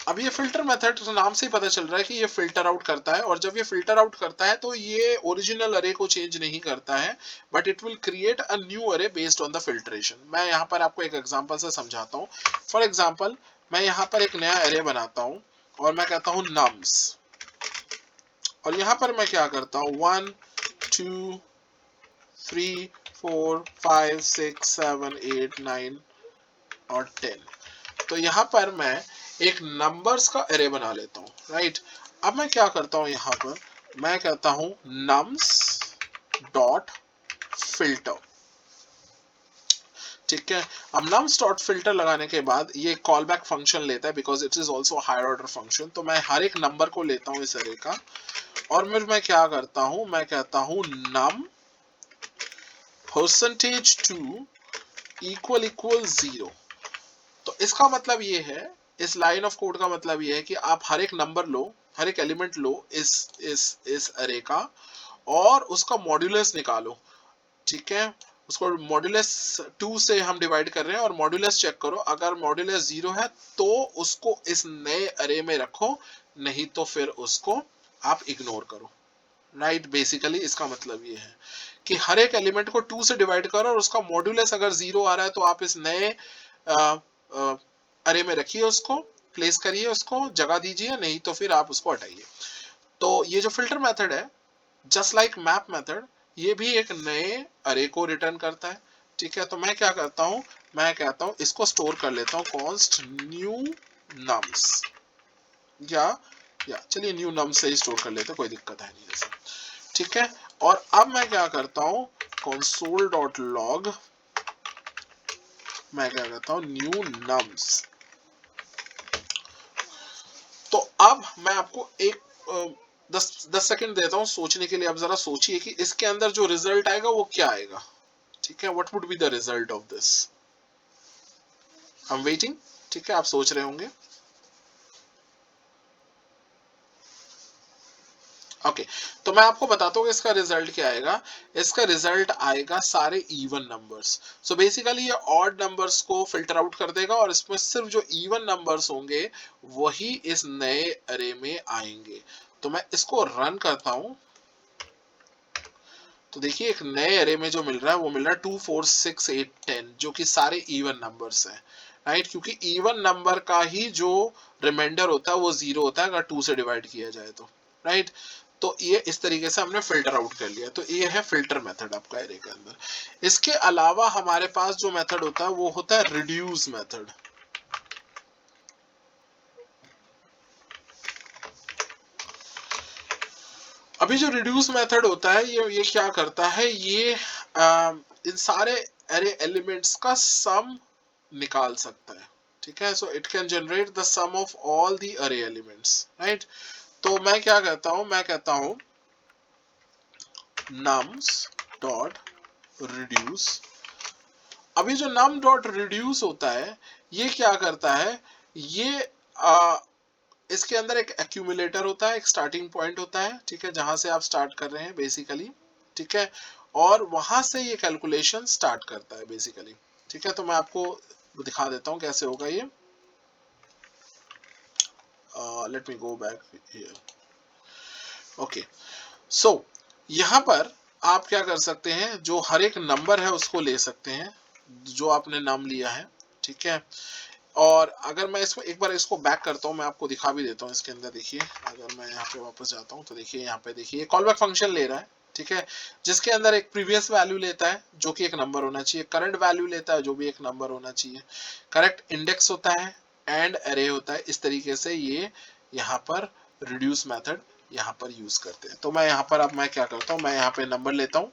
अब ये फिल्टर मेथड नाम से ही पता चल रहा है कि ये फिल्टर आउट करता है, और जब ये फिल्टर आउट करता है तो ये ओरिजिनल अरे को चेंज नहीं करता है, but it will create a new अरे बेस्ड ऑन द फिल्ट्रेशन। मैं यहाँ पर आपको एक एग्जांपल से समझाता हूँ। फॉर एग्जांपल मैं यहाँ पर एक नया अरे बनाता हूँ और मैं कहता हूँ नम्स, और यहाँ पर मैं क्या करता हूँ 1 2 3 4 5 6 7 8 9 और 10। तो यहाँ पर मैं एक नंबर्स का एरे बना लेता हूँ, राइट। अब मैं क्या करता हूँ, यहाँ पर मैं कहता हूँ nums डॉट फिल्टर, ठीक है। अब nums डॉट फिल्टर लगाने के बाद ये कॉल बैक फंक्शन लेता है because it is also higher order function. तो मैं हर एक नंबर को लेता हूँ इस एरे का, और फिर मैं क्या करता हूँ, मैं कहता हूँ num परसेंटेज 2 इक्वल इक्वल 0। तो इसका मतलब ये है, इस लाइन ऑफ कोड का मतलब ये है कि आप हर एक नंबर लो, हर एक एलिमेंट लो इस अरे का, और उसका मॉड्यूलस निकालो, ठीक है। उसको मॉड्यूलस 2 से हम डिवाइड कर रहे हैं, और मॉड्यूलस चेक करो, अगर मॉड्यूलस 0 है तो उसको इस नए अरे में रखो, नहीं तो फिर उसको आप इग्नोर करो, राइट। बेसिकली इसका मतलब ये है कि हर एक एलिमेंट को 2 से डिवाइड करो, और उसका मॉड्यूलस अगर 0 आ रहा है तो आप इस नए अरे में रखिए, उसको प्लेस करिए, उसको जगह दीजिए, नहीं तो फिर आप उसको हटाइए। तो ये जो फिल्टर मेथड है, जस्ट लाइक मैप मेथड, ये भी एक नए अरे को रिटर्न करता है, ठीक है। तो मैं क्या करता हूँ, मैं कहता हूँ इसको स्टोर कर लेता हूँ कॉन्स्ट न्यू नम्स, या चलिए न्यू नम्स से ही स्टोर कर लेते हैं, कोई दिक्कत है नहीं जैसे, ठीक है। और अब मैं क्या करता हूँ, console डॉट लॉग, मैं क्या करता हूँ न्यू नम्स। तो अब मैं आपको एक 10 सेकंड देता हूँ सोचने के लिए। अब जरा सोचिए कि इसके अंदर जो रिजल्ट आएगा वो क्या आएगा, ठीक है। What would be the result of this, I am waiting, ठीक है। आप सोच रहे होंगे, ओके। तो मैं आपको बताता हूँ इसका रिजल्ट क्या आएगा। इसका रिजल्ट आएगा सारे इवन नंबर्स। सो बेसिकली ये ऑड नंबर्स को फिल्टर आउट कर देगा, और इसमें सिर्फ जो इवन नंबर्स होंगे वही इस नए अरे में आएंगे। तो मैं इसको रन करता हूँ, तो देखिए एक नए अरे में जो मिल रहा है वो मिल रहा है 2 4 6 8 10, जो कि सारे इवन नंबर्स हैं, राइट। क्योंकि इवन नंबर का ही जो रिमाइंडर होता है वो 0 होता है अगर 2 से डिवाइड किया जाए तो, राइट। तो ये इस तरीके से हमने फिल्टर आउट कर लिया। तो ये है फिल्टर मेथड आपका एरे के अंदर। इसके अलावा हमारे पास जो मेथड होता है वो होता है रिड्यूस मेथड। अभी जो रिड्यूस मेथड होता है ये क्या करता है, ये इन सारे अरे एलिमेंट्स का सम निकाल सकता है, ठीक है। So it can generate the sum of all the array elements, right. तो मैं क्या कहता हूं, मैं कहता हूं nums डॉट रिड्यूस। अभी जो num डॉट रिड्यूस होता है ये क्या करता है, ये इसके अंदर एक एक्यूमुलेटर होता है, एक स्टार्टिंग पॉइंट होता है, ठीक है, जहां से आप स्टार्ट कर रहे हैं बेसिकली, ठीक है। और वहां से ये कैलकुलेशन स्टार्ट करता है बेसिकली, ठीक है। तो मैं आपको दिखा देता हूं कैसे होगा ये। Let me go back here, okay. So यहाँ पर आप क्या कर सकते हैं, जो हर एक नंबर है उसको ले सकते हैं जो आपने नाम लिया है, ठीक है। और अगर मैं इसको एक बार इसको बैक करता हूँ, मैं आपको दिखा भी देता हूँ इसके अंदर। देखिए अगर मैं यहाँ पे वापस जाता हूँ तो देखिए यहाँ पे देखिए कॉल बैक फंक्शन ले रहा है, ठीक है, जिसके अंदर एक प्रीवियस वैल्यू लेता है जो कि एक नंबर होना चाहिए, करंट वैल्यू लेता है जो भी एक नंबर होना चाहिए, करेक्ट इंडेक्स होता है, एंड अरे होता है। इस तरीके से ये यहाँ पर रिड्यूस मेथड यहाँ पर यूज करते हैं। तो मैं यहाँ पर अब मैं क्या करता हूँ, मैं यहाँ पे नंबर लेता हूँ,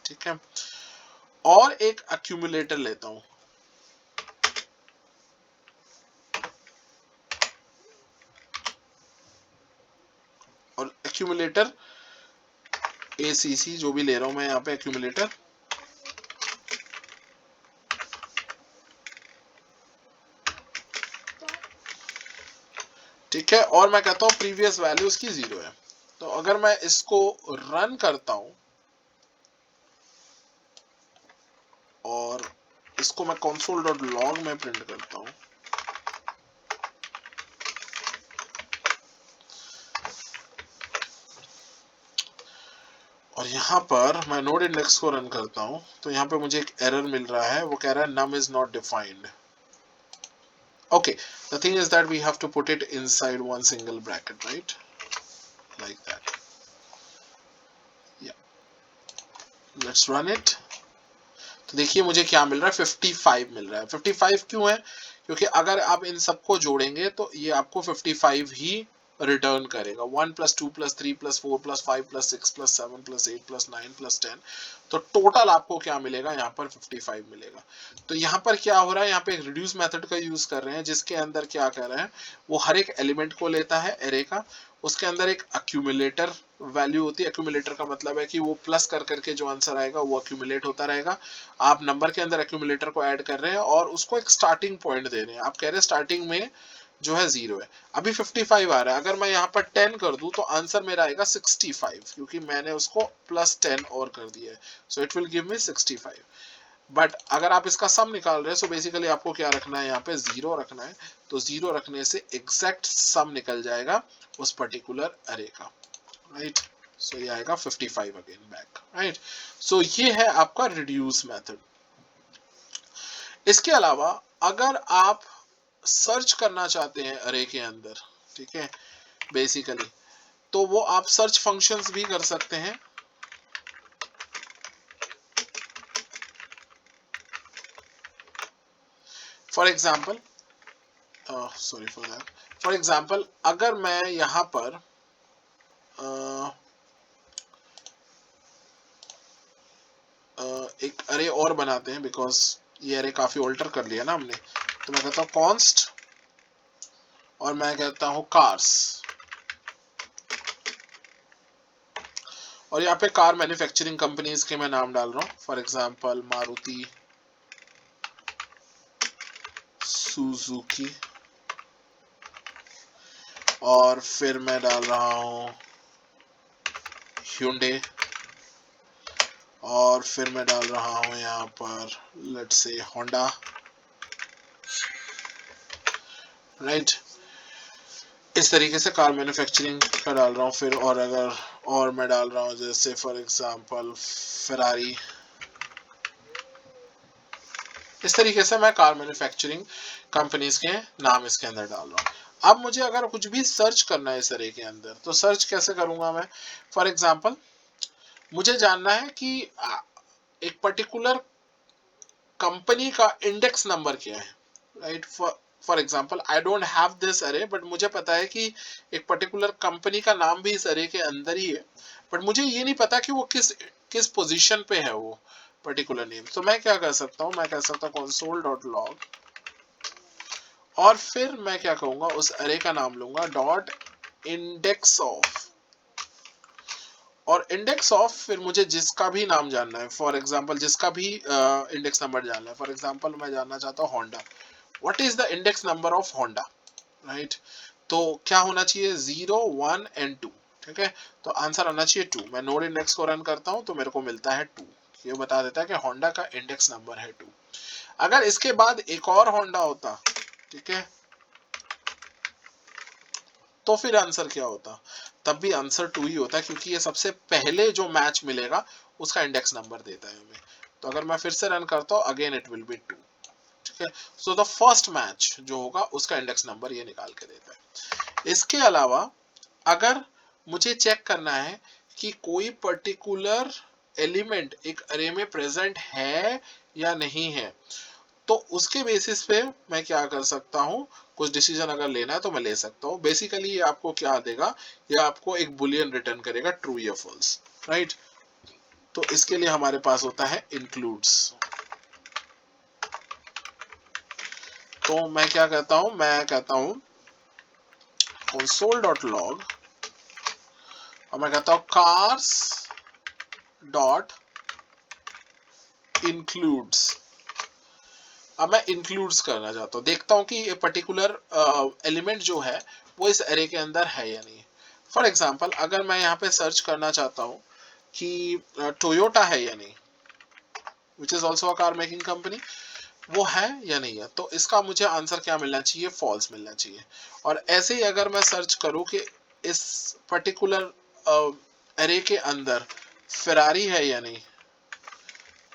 ठीक है, और एक अक्यूमुलेटर लेता हूँ, और एक्यूमुलेटर ACC जो भी ले रहा हूं मैं यहाँ पे एक्यूमुलेटर, ठीक है। और मैं कहता हूँ प्रीवियस वैल्यू इसकी 0 है। तो अगर मैं इसको रन करता हूं और इसको मैं console.log में प्रिंट करता हूं, और यहाँ पर मैं नोड इंडेक्स को रन करता हूं, तो यहाँ पे मुझे एक एरर मिल रहा है, वो कह रहा है num is not defined। Okay, the thing is that we have to put it inside one single bracket, right? Like that. Yeah. Let's run it. तो देखिए मुझे क्या मिल रहा है, 55 मिल रहा है। 55 क्यों है, क्योंकि अगर आप इन सबको जोड़ेंगे तो ये आपको 55 ही रिटर्न करेगा। 1 + 2 + 3 + 4 + 5 + 6 + 7 + 8 + 9 + 10, तो टोटल आपको क्या मिलेगा, यहाँ पर 55 मिलेगा। तो यहाँ पर क्या हो रहा है, यहाँ पे एक रिड्यूस मेथड का यूज कर रहे हैं, जिसके अंदर क्या कर रहे हैं, वो हर एक एलिमेंट को लेता है एरे का, उसके अंदर एक अक्यूमुलेटर वैल्यू होती है। अक्यूमुलेटर का मतलब है कि वो प्लस कर करके जो आंसर आएगा वो अक्यूमुलेट होता रहेगा। आप नंबर के अंदर अक्यूमुलेटर को ऐड कर रहे हैं और उसको एक स्टार्टिंग पॉइंट दे रहे हैं। आप कह रहे हैं स्टार्टिंग में जो है 0 है, अभी 55 आ रहा है, अगर मैं यहाँ पर 10 कर दूं तो आंसर मेरा आएगा 65, क्योंकि मैंने उसको +10 और कर दिया है। So it will give me 65। But अगर आप इसका सम निकाल रहे हैं, सो बेसिकली आपको क्या रखना है, यहाँ पे 0 रखना है। तो 0 रखने से एग्जैक्ट सम निकल जाएगा उस पर्टिकुलर अरे का, राइट। सो ये आएगा 55 अगेन बैक, राइट। सो ये है आपका रिड्यूस मेथड। इसके अलावा अगर आप सर्च करना चाहते हैं अरे के अंदर, ठीक है, बेसिकली तो वो आप सर्च फंक्शंस भी कर सकते हैं। For example, sorry for that, for example अगर मैं यहाँ पर एक अरे और बनाते हैं, बिकॉज ये अरे काफी ऑल्टर कर लिया ना हमने। तो मैं कहता हूँ कॉन्स्ट और मैं कहता हूँ कार्स, और यहाँ पे कार मैन्युफैक्चरिंग कंपनीज के मैं नाम डाल रहा हूँ। फॉर एग्जाम्पल मारुति सुजुकी, और फिर मैं डाल रहा हूँ Hyundai, और फिर मैं डाल रहा हूँ यहाँ पर लेट्स से होंडा, राइट। इस तरीके से कार मैन्युफैक्चरिंग का डाल रहा हूँ। फिर और अगर और मैं डाल रहा हूँ जैसे फॉर एग्जांपल फेरारी, इस तरीके से मैं कार मैन्युफैक्चरिंग कंपनीज के नाम इसके अंदर डाल रहा हूँ। अब मुझे अगर कुछ भी सर्च करना है इस अरे के अंदर, तो सर्च कैसे करूंगा मैं। फॉर एग्जांपल मुझे जानना है कि एक पर्टिकुलर कंपनी का इंडेक्स नंबर क्या है, right. For example I don't have this अरे, बट मुझे पता है कि एक पर्टिकुलर कंपनी का नाम भी इस अरे के अंदर ही है, बट मुझे ये नहीं पता कि वो किस किस पोजीशन पे है वो पर्टिकुलर नेम। तो मैं क्या कर सकता हूँ, मैं कह सकता हूँ console.log, और फिर मैं क्या कहूंगा, उस अरे का नाम लूंगा डॉट इंडेक्स ऑफ, और इंडेक्स ऑफ फिर मुझे जिसका भी नाम जानना है, फॉर एग्जांपल जिसका भी इंडेक्स नंबर जानना है। फॉर एग्जांपल मैं जानना चाहता हूँ Honda, what is the index number of Honda, right. तो क्या होना चाहिए, 0, 1 एंड 2, ठीक है। तो आंसर आना चाहिए 2। मैं नोड इंडेक्स को रन करता हूँ तो मेरे को मिलता है 2। ये बता देता है कि होंडा का इंडेक्स नंबर है 2। अगर इसके बाद एक और होंडा होता, ठीक है, तो फिर आंसर क्या होता, तब भी आंसर 2 ही होता, क्योंकि ये सबसे पहले जो मैच मिलेगा उसका इंडेक्स नंबर देता है हमें। तो अगर मैं फिर से रन करता हूँ अगेन इट विल बी 2, ठीक है। सो द फर्स्ट मैच जो होगा उसका इंडेक्स नंबर ये निकाल के देता है। इसके अलावा अगर मुझे चेक करना है कि कोई पर्टिकुलर एलिमेंट एक अरे में प्रेजेंट है या नहीं है, तो उसके बेसिस पे मैं क्या कर सकता हूँ, कुछ डिसीजन अगर लेना है तो मैं ले सकता हूँ। बेसिकली ये आपको क्या देगा, ये आपको एक बुलियन रिटर्न करेगा, ट्रू या फॉल्स, राइट। तो इसके लिए हमारे पास होता है इंक्लूड्स। तो मैं क्या कहता हूँ, मैं कहता हूँ console.log, और मैं कहता हूँ cars डॉट इंक्लूड्स। अब मैं इंक्लूड्स करना चाहता हूँ, देखता हूँ कि ये पर्टिकुलर एलिमेंट जो है वो इस एरे के अंदर है या नहीं। फॉर एग्जांपल अगर मैं यहाँ पे सर्च करना चाहता हूँ कि टोयोटा है या नहीं, which is also a car making company, वो है या नहीं है, तो इसका मुझे आंसर क्या मिलना चाहिए, फॉल्स मिलना चाहिए। और ऐसे ही अगर मैं सर्च करूँ कि इस पर्टिकुलर एरे के अंदर फेरारी है या नहीं,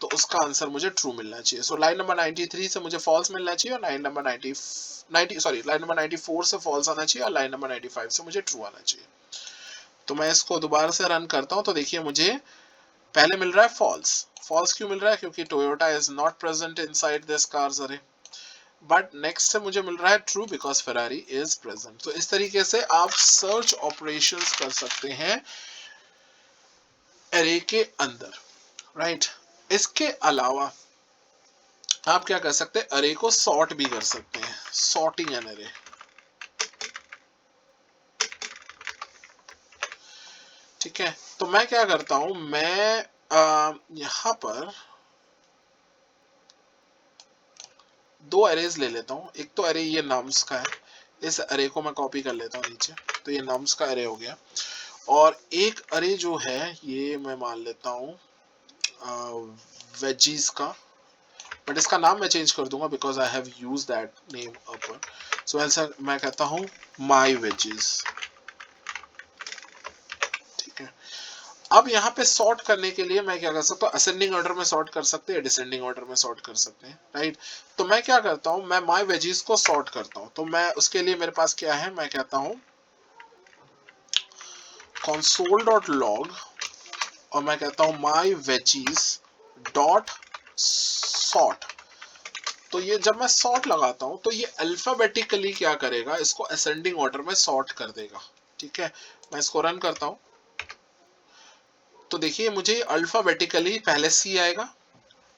तो उसका आंसर मुझे ट्रू मिलना चाहिए। सो लाइन नंबर 93 से मुझे फॉल्स मिलना चाहिए, और लाइन नंबर 94 से फॉल्स आना चाहिए, और लाइन नंबर 95 से मुझे ट्रू आना चाहिए। तो मैं इसको दोबारा से रन करता हूँ, तो देखिए मुझे पहले मिल रहा है फॉल्स। फॉल्स क्यों मिल रहा है? क्योंकि Toyota is not present inside this cars अरे। बट नेक्स्ट से मुझे मिल रहा है true because Ferrari is present. तो इस तरीके से आप सर्च ऑपरेशंस कर सकते हैं एरे के अंदर, राइट। इसके अलावा आप क्या कर सकते हैं, अरे को सॉर्ट भी कर सकते हैं, सॉर्टिंग एन अरे। ठीक है, तो मैं क्या करता हूं, मैं यहां पर दो अरेज ले लेता हूं। एक तो अरे ये नम्स का है, इस अरे को मैं कॉपी कर लेता हूं नीचे, तो ये नम्स का अरे हो गया। और एक अरे जो है ये मैं मान लेता हूं वेजीज का, बट इसका नाम मैं चेंज कर दूंगा because I have used that name अपर। सो ऐसा मैं कहता हूं माई वेजीज। ठीक है, अब यहाँ पे सॉर्ट करने के लिए मैं क्या कर सकता हूँ, असेंडिंग ऑर्डर में सॉर्ट कर सकते हैं, डिसेंडिंग ऑर्डर में सॉर्ट कर सकते हैं, राइट। तो मैं क्या करता हूँ, मैं माई वेजीज को सॉर्ट करता हूँ। तो मैं उसके लिए मेरे पास क्या है, मैं कहता हूँ console.log और मैं कहता हूँ my veggies डॉट सॉर्ट। तो ये जब मैं सॉर्ट लगाता हूँ तो ये अल्फाबेटिकली क्या करेगा, इसको असेंडिंग ऑर्डर में सॉर्ट कर देगा। ठीक है, मैं इसको रन करता हूँ तो देखिए मुझे अल्फाबेटिकली पहले सी आएगा,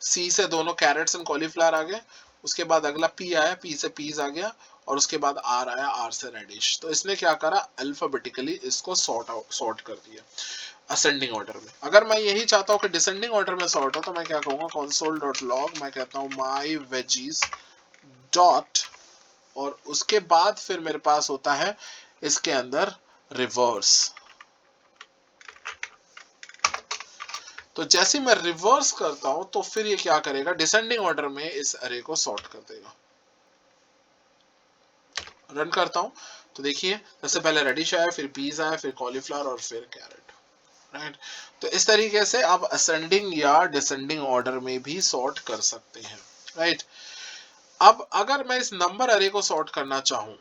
सी से दोनों कैरेट्स एंड कॉलीफ्लावर आ गए, उसके बाद अगला पी आया, पी से पीज आ गया, और उसके बाद आर आया, आर से रेडिश। तो इसने क्या करा, अल्फाबेटिकली इसको सॉर्ट कर दिया असेंडिंग ऑर्डर में। अगर मैं यही चाहता हूँ कि डिसेंडिंग ऑर्डर में सॉर्ट हो तो मैं क्या कहूँगा, console.log मैं कहता हूँ my veggies डॉट, और उसके बाद फिर मेरे पास होता है इसके अंदर रिवर्स। तो जैसे मैं रिवर्स करता हूं तो फिर ये क्या करेगा, डिसेंडिंग ऑर्डर में इस अरे को सॉर्ट कर देगा। रन करता हूं तो देखिए सबसे पहले रेडिश आया, फिर पीस आया, फिर कॉलीफ्लावर और फिर कैरेट, राइट। तो इस तरीके से आप असेंडिंग या डिसेंडिंग ऑर्डर में भी सॉर्ट कर सकते हैं, राइट। अब अगर मैं इस नंबर अरे को सॉर्ट करना चाहूं,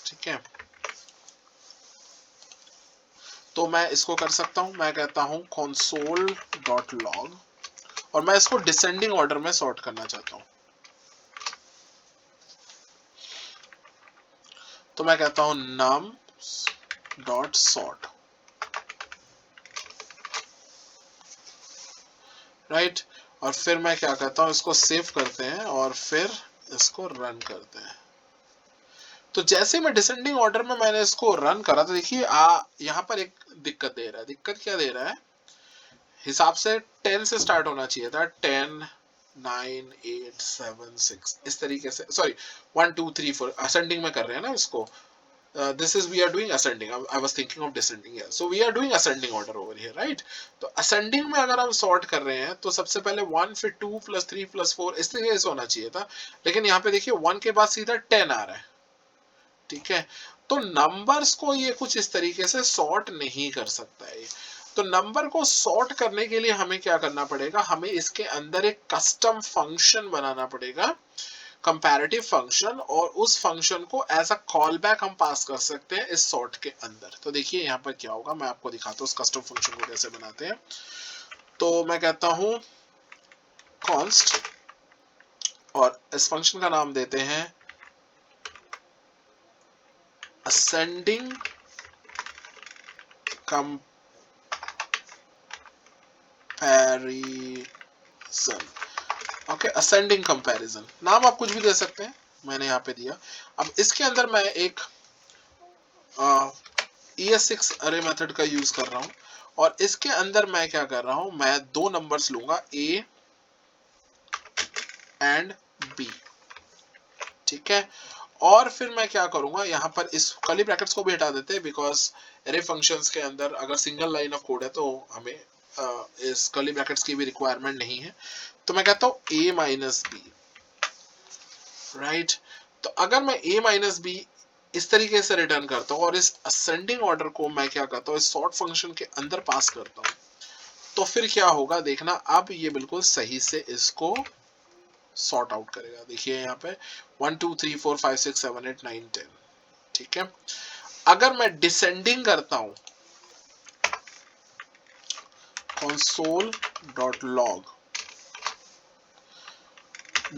ठीक है, तो मैं इसको कर सकता हूं। मैं कहता हूं console.log और मैं इसको डिसेंडिंग ऑर्डर में सॉर्ट करना चाहता हूं, तो मैं कहता हूं num.sort, राइट। और फिर मैं क्या कहता हूं, इसको सेव करते हैं और फिर इसको रन करते हैं। तो जैसे मैं डिसेंडिंग ऑर्डर में मैंने इसको रन करा तो देखिए यहाँ पर एक दिक्कत दे रहा है। दिक्कत क्या दे रहा है, हिसाब से 10 से स्टार्ट होना चाहिए था, 10 9 8 7 6 इस तरीके से, सॉरी 1 2 3 4 असेंडिंग में कर रहे हैं ना इसको। This is we are doing ascending. I was thinking of descending here. So we are doing ascending order over here, right? तो ascending में अगर हम sort कर रहे हैं तो सबसे पहले 1 फिर 2 प्लस 3 प्लस 4 इस तरीके से होना चाहिए था, लेकिन यहाँ पे देखिए 1 के बाद सीधा 10 आ रहा है। ठीक है, तो नंबर्स को ये कुछ इस तरीके से सॉर्ट नहीं कर सकता है। तो नंबर को सॉर्ट करने के लिए हमें क्या करना पड़ेगा, हमें इसके अंदर एक कस्टम फंक्शन बनाना पड़ेगा, कंपैरेटिव फंक्शन, और उस फंक्शन को एज अ कॉल बैक हम पास कर सकते हैं इस सॉर्ट के अंदर। तो देखिए यहाँ पर क्या होगा, मैं आपको दिखाता हूँ उस कस्टम फंक्शन को कैसे बनाते हैं। तो मैं कहता हूं const और इस फंक्शन का नाम देते हैं ascending comparison। Okay, ascending comparison, नाम आप कुछ भी दे सकते हैं, मैंने यहाँ पे दिया। अब इसके अंदर मैं एक ES6 अरे मेथड का यूज कर रहा हूँ, और इसके अंदर मैं क्या कर रहा हूँ, मैं दो नंबर्स लूंगा A एंड B। ठीक है, और फिर मैं क्या करूंगा, यहाँ पर इस कर्ली ब्रैकेट्स को भी हटा देते हैं बिकॉज अरे फंक्शंस के अंदर अगर सिंगल लाइन ऑफ कोड है तो हमें इस कर्ली ब्रैकेट्स की भी रिक्वायरमेंट नहीं है। तो मैं कहता हूँ A माइनस बी, राइट। तो अगर मैं A माइनस बी इस तरीके से रिटर्न करता हूँ और इस असेंडिंग ऑर्डर को मैं क्या करता हूँ, इस सॉर्ट फंक्शन के अंदर पास करता हूँ, तो फिर क्या होगा देखना, अब ये बिल्कुल सही से इसको सॉर्ट आउट करेगा। देखिए यहाँ पे 1 2 3 4 5 6 7 8 9 10। ठीक है, अगर मैं डिसेंडिंग करता हूं console.log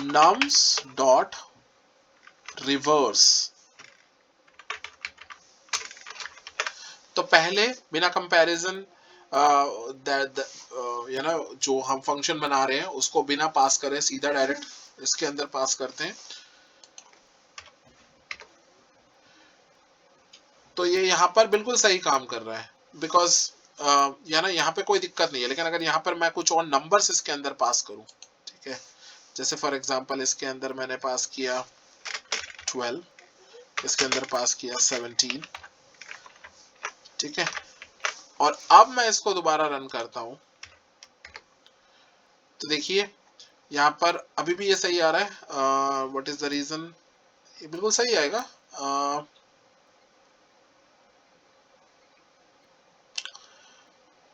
nums.reverse। तो पहले बिना कंपैरिजन जो हम फंक्शन बना रहे हैं उसको बिना पास करें सीधा डायरेक्ट इसके अंदर पास करते हैं, तो ये यहाँ पर बिल्कुल सही काम कर रहा है बिकॉज यहाँ पे कोई दिक्कत नहीं है। लेकिन अगर यहाँ पर मैं कुछ और नंबर्स इसके अंदर पास करूं, ठीक है, जैसे फॉर एग्जांपल इसके अंदर मैंने पास किया 12, इसके अंदर पास किया 17, ठीक है, और अब मैं इसको दोबारा रन करता हूं तो देखिए यहाँ पर अभी भी ये सही आ रहा है। व्हाट इज द रीजन, ये बिल्कुल सही आएगा।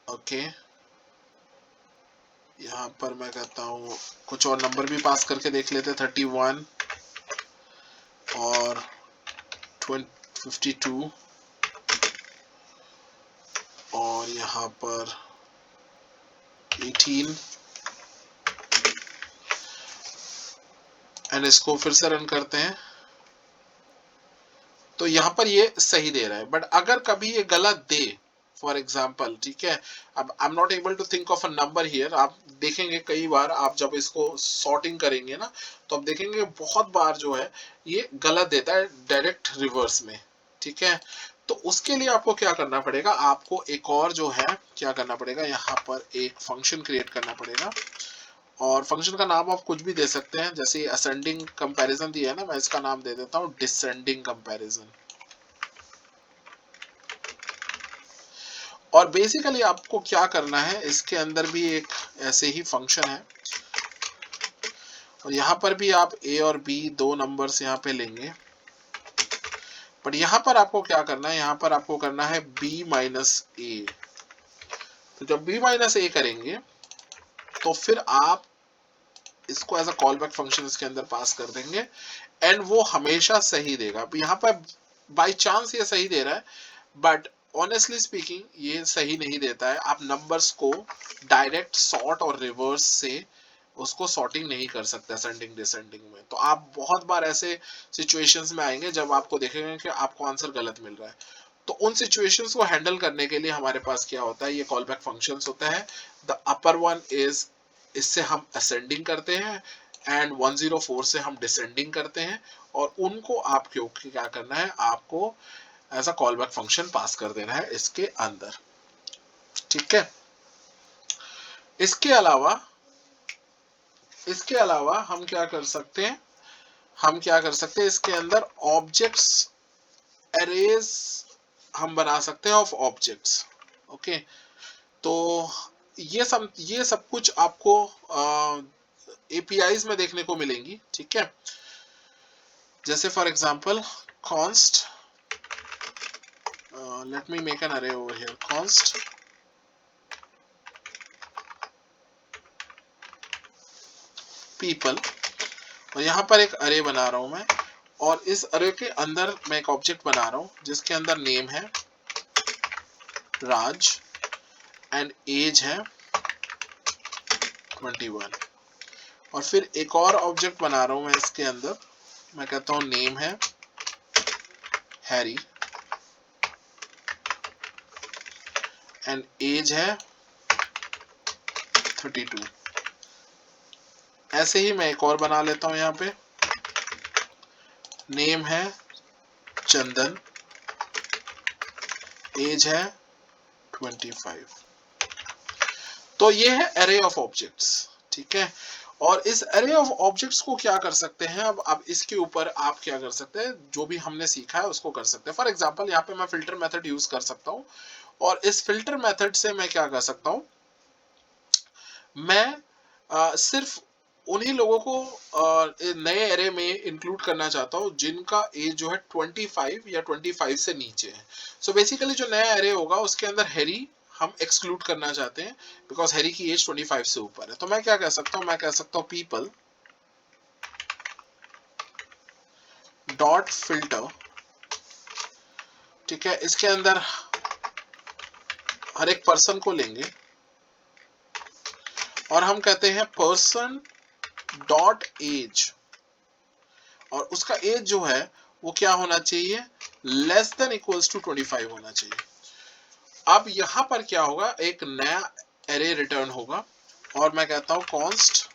ओके, यहाँ पर मैं कहता हूँ कुछ और नंबर भी पास करके देख लेते, 31 और 52 और यहाँ पर 18 एंड इसको फिर से रन करते हैं तो यहाँ पर ये सही दे रहा है। बट अगर कभी ये गलत दे फॉर एग्जाम्पल, ठीक है, अब I am not able to think of a number here, आप देखेंगे कई बार आप जब इसको सॉर्टिंग करेंगे ना तो आप देखेंगे बहुत बार जो है ये गलत देता है डायरेक्ट रिवर्स में, ठीक है। तो उसके लिए आपको क्या करना पड़ेगा, आपको एक और जो है क्या करना पड़ेगा, यहाँ पर एक फंक्शन क्रिएट करना पड़ेगा और फंक्शन का नाम आप कुछ भी दे सकते हैं। जैसे असेंडिंग कंपैरिजन दिया है ना, मैं इसका नाम दे देता हूँ डिसेंडिंग कंपैरिजन। और बेसिकली आपको क्या करना है, इसके अंदर भी एक ऐसे ही फंक्शन है और यहाँ पर भी आप a और b दो नंबर्स यहाँ पे लेंगे, बट यहाँ पर आपको क्या करना है, यहाँ पर आपको करना है b माइनस ए। तो जब b माइनस ए करेंगे तो फिर आप इसको as a callback function इसके अंदर पास कर देंगे एंड वो हमेशा सही देगा। यहाँ पर बाई चांस ये सही दे रहा है बट ऑनेस्टली स्पीकिंग ये सही नहीं देता है। आप नंबर्स को डायरेक्ट सॉर्ट और रिवर्स से उसको सॉर्टिंग नहीं कर सकते असेंडिंग डिसेंडिंग में। तो आप बहुत बार ऐसे सिचुएशंस में आएंगे जब आपको देखेंगे कि आपको आंसर गलत मिल रहा है। तो उन सिचुएशंस को हैंडल करने के लिए हमारे पास क्या होता है, ये कॉल बैक फंक्शंस होता है। द अपर वन इज, इससे हम असेंडिंग करते हैं एंड 104 से हम डिसेंडिंग करते हैं और उनको आप क्यों क्या करना है, आपको as a callback function pass कर देना है इसके अंदर, ठीक है। इसके अलावा हम क्या कर सकते हैं, इसके अंदर ऑब्जेक्ट्स एरेज हम बना सकते हैं ऑफ ऑब्जेक्ट्स। ओके, तो ये सब कुछ आपको एपीआईज में देखने को मिलेंगी, ठीक है। जैसे for example const, let me make an array over here, const people, और यहाँ पर एक अरे बना रहा हूं मैं और इस अरे के अंदर मैं एक ऑब्जेक्ट बना रहा हूं जिसके अंदर नेम है राज एंड एज है 21 और फिर एक और ऑब्जेक्ट बना रहा हूं मैं इसके अंदर, मैं कहता हूं नेम है हैरी एंड एज है 32। ऐसे ही मैं एक और बना लेता हूं, यहाँ पे नेम है चंदन, एज है 25। तो ये है एरे ऑफ ऑब्जेक्ट्स, ठीक है। और इस एरे ऑफ ऑब्जेक्ट्स को क्या कर सकते हैं, अब इसके ऊपर आप क्या कर सकते हैं, जो भी हमने सीखा है उसको कर सकते हैं। फॉर एग्जांपल यहाँ पे मैं फिल्टर मेथड यूज कर सकता हूँ और इस फिल्टर मेथड से मैं क्या कर सकता हूँ, मैं सिर्फ उन्हीं लोगों को नए एरे में इंक्लूड करना चाहता हूँ जिनका एज जो है 25 या 25 से नीचे है। सो बेसिकली जो नया एरे होगा उसके अंदर हैरी हम एक्सक्लूड करना चाहते हैं बिकॉज हैरी की एज 25 से ऊपर है। तो मैं क्या कह सकता हूँ, मैं कह सकता हूँ पीपल डॉट फिल्टर, ठीक है। इसके अंदर हर एक पर्सन को लेंगे और हम कहते हैं पर्सन डॉट एज, और उसका एज जो है वो क्या होना चाहिए, लेस देन इक्वल्स टू 25 होना चाहिए। अब यहां पर क्या होगा, एक नया एरे रिटर्न होगा और मैं कहता हूं कॉन्स्ट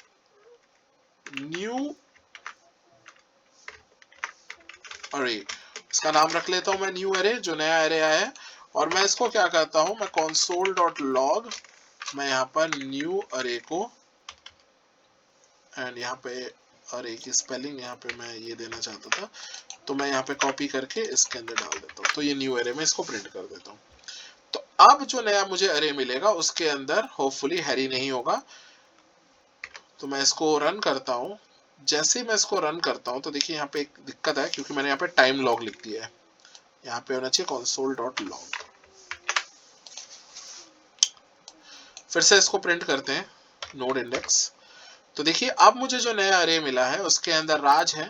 न्यू अरे, इसका नाम रख लेता हूं मैं न्यू एरे, जो नया एरे आया है। और मैं इसको क्या करता हूं, मैं console डॉट लॉग, मैं यहाँ पर न्यू अरे को, एंड यहाँ पे अरे की स्पेलिंग यहाँ पे मैं ये देना चाहता था, तो मैं यहाँ पे कॉपी करके इसके अंदर डाल देता हूँ, तो ये न्यू एरे में इसको प्रिंट कर देता हूँ। तो अब जो नया मुझे अरे मिलेगा उसके अंदर होपफुली हैरी नहीं होगा। तो मैं इसको रन करता हूँ। जैसे ही मैं इसको रन करता हूँ तो देखिए यहाँ पे एक दिक्कत है, क्योंकि मैंने यहाँ पे टाइम लॉग लिख दिया है, यहाँ पे होना चाहिए console डॉट लॉग। फिर से इसको प्रिंट करते हैं नोड इंडेक्स। तो देखिए अब मुझे जो नया अरे मिला है उसके अंदर राज है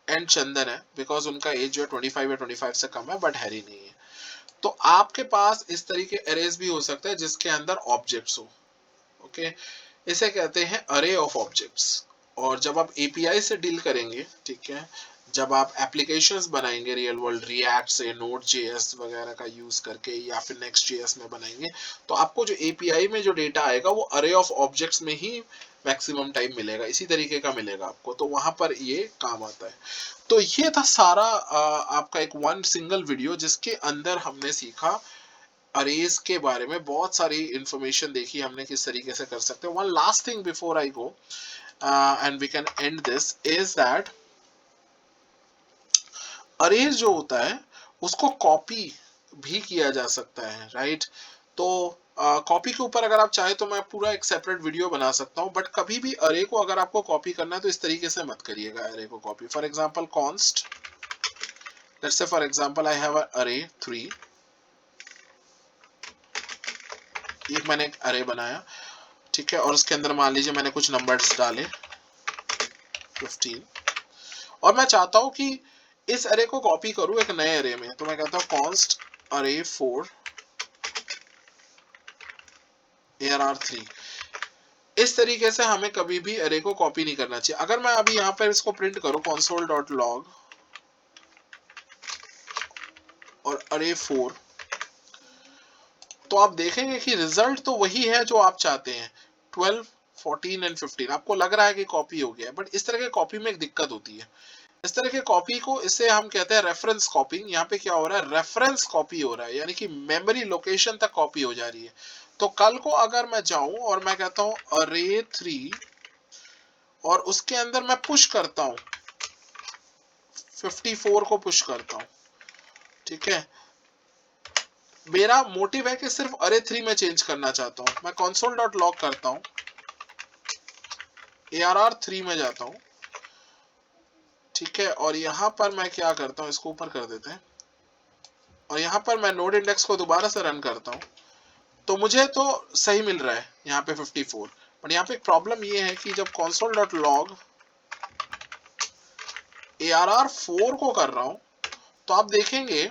एंड चंदन है, बिकॉज उनका एज जो है 25 या 25 से कम है, बट हैरी नहीं है। तो आपके पास इस तरीके अरेज भी हो सकता है जिसके अंदर ऑब्जेक्ट्स हो। ओके, इसे कहते हैं अरे ऑफ ऑब्जेक्ट्स। और जब आप एपीआई से डील करेंगे, ठीक है, जब आप एप्लीकेशंस बनाएंगे रियल वर्ल्ड रिएक्ट से, नोड जेएस वगैरह का यूज करके, या फिर नेक्स्ट जेएस में बनाएंगे, तो आपको जो एपीआई में जो डेटा आएगा वो अरे ऑफ ऑब्जेक्ट्स में ही मैक्सिमम टाइम मिलेगा, इसी तरीके का मिलेगा आपको, तो वहां पर ये काम आता है। तो ये था सारा आपका एक वन सिंगल वीडियो जिसके अंदर हमने सीखा अरेज के बारे में, बहुत सारी इंफॉर्मेशन देखी हमने किस तरीके से कर सकते हैं। One last thing before I go and we can end this is that arrays जो होता है उसको कॉपी भी किया जा सकता है, राइट। तो कॉपी के ऊपर अगर आप चाहे तो मैं पूरा एक सेपरेट वीडियो बना सकता हूँ, बट कभी भी अरे को अगर आपको कॉपी करना है तो इस तरीके से मत करिएगा अरे को copy. For example const, let's say for example I have अरे 3, एक मैंने एक अरे बनाया, ठीक है, और उसके अंदर मान लीजिए मैंने कुछ नंबर्स डाले 15, और मैं चाहता हूं कि इस अरे को कॉपी करूं एक नए अरे में, तो मैं कहता हूं कॉन्स्ट अरे 4 ARR3। इस तरीके से हमें कभी भी अरे को कॉपी नहीं करना चाहिए। अगर मैं अभी यहाँ पर इसको प्रिंट करूं console डॉट लॉग और अरे 4, तो आप देखेंगे कि रिजल्ट तो वही है जो आप चाहते हैं, 12, 14 एंड 15। आपको लग रहा है कि कॉपी हो गया है, बट इस तरह के कॉपी में एक दिक्कत होती है। इस तरह के कॉपी को, इसे हम कहते हैं रेफरेंस कॉपिंग। यहाँ पे क्या हो रहा है, रेफरेंस कॉपी हो रहा है, यानी कि मेमोरी लोकेशन तक कॉपी हो जा रही है। तो कल को अगर मैं जाऊं और मैं कहता हूं अरे 3 और उसके अंदर मैं पुश करता हूं 54 को पुश करता हूं, ठीक है, मेरा मोटिव है कि सिर्फ अरे 3 में चेंज करना चाहता हूं। मैं console डॉट लॉग करता हूं, ARR3 में जाता हूं, ठीक है, और यहां पर मैं क्या करता हूं, इसको ऊपर कर देते हैं, और यहां पर मैं नोड इंडेक्स को दोबारा से रन करता हूं, तो मुझे तो सही मिल रहा है यहाँ पे 54। बट यहाँ पे एक प्रॉब्लम ये है कि जब console डॉट लॉग ARR4 को कर रहा हूं, तो आप देखेंगे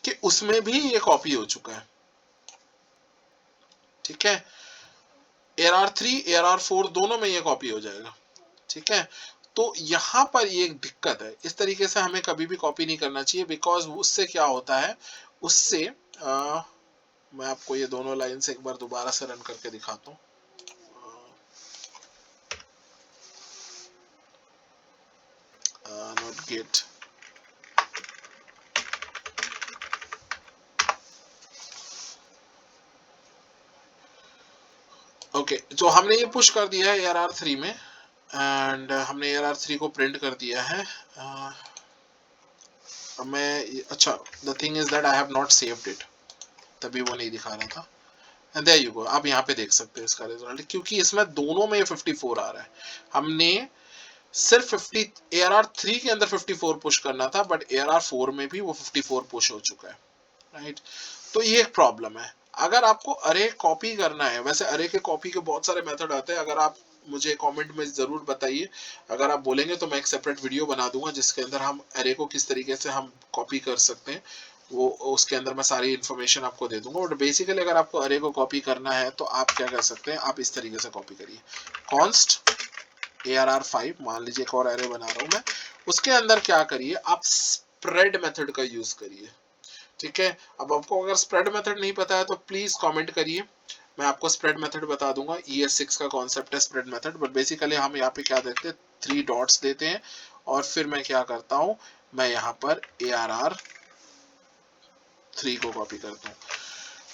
कि उसमें भी ये कॉपी हो चुका है, ठीक है, ARR3 ARR4 दोनों में ये कॉपी हो जाएगा, ठीक है। तो यहाँ पर ये एक दिक्कत है, इस तरीके से हमें कभी भी कॉपी नहीं करना चाहिए, बिकॉज उससे क्या होता है, उससे मैं आपको ये दोनों लाइन्स एक बार दोबारा से रन करके दिखाता हूँ। नॉट गेट, ओके, जो हमने ये पुश कर दिया है ARR3 में, एंड हमने ARR3 को प्रिंट कर दिया है। मैं, अच्छा, the thing is that I have not saved it, तभी वो नहीं दिखा रहा था। एंड देयर यू गो, आप यहाँ पे देख सकते हैं इसका रिजल्ट, क्योंकि इसमें दोनों में 54 आ रहा है। हमने सिर्फ 50 ARR3 के अंदर 54 पुश करना था, बट ARR4 में भी वो 54 पुश हो चुका है, राइट। तो ये एक प्रॉब्लम है। अगर आपको अरे कॉपी करना है, वैसे अरे के कॉपी के बहुत सारे मेथड आते हैं, अगर आप मुझे कमेंट में जरूर बताइए, अगर आप बोलेंगे तो मैं एक सेपरेट वीडियो बना दूंगा जिसके अंदर हम अरे को किस तरीके से हम कॉपी कर सकते हैं, वो उसके अंदर मैं सारी इन्फॉर्मेशन आपको दे दूंगा। बट बेसिकली अगर आपको अरे को कॉपी करना है तो आप क्या कर सकते हैं, आप इस तरीके से कॉपी करिए, कॉन्स्ट ARR5, मान लीजिए एक और अरे बना रहा हूं मैं, उसके अंदर क्या करिए, आप स्प्रेड मेथड का यूज करिए। ठीक है, अब आपको अगर स्प्रेड मेथड नहीं पता है तो प्लीज कमेंट करिए, मैं आपको स्प्रेड मेथड बता दूंगा। ES6 का कॉन्सेप्ट है स्प्रेड मेथड। बट बेसिकली हम यहाँ पे क्या देखते हैं, 3 डॉट्स देते हैं और फिर मैं क्या करता हूँ, मैं यहाँ पर ARR3 को कॉपी करता हूँ।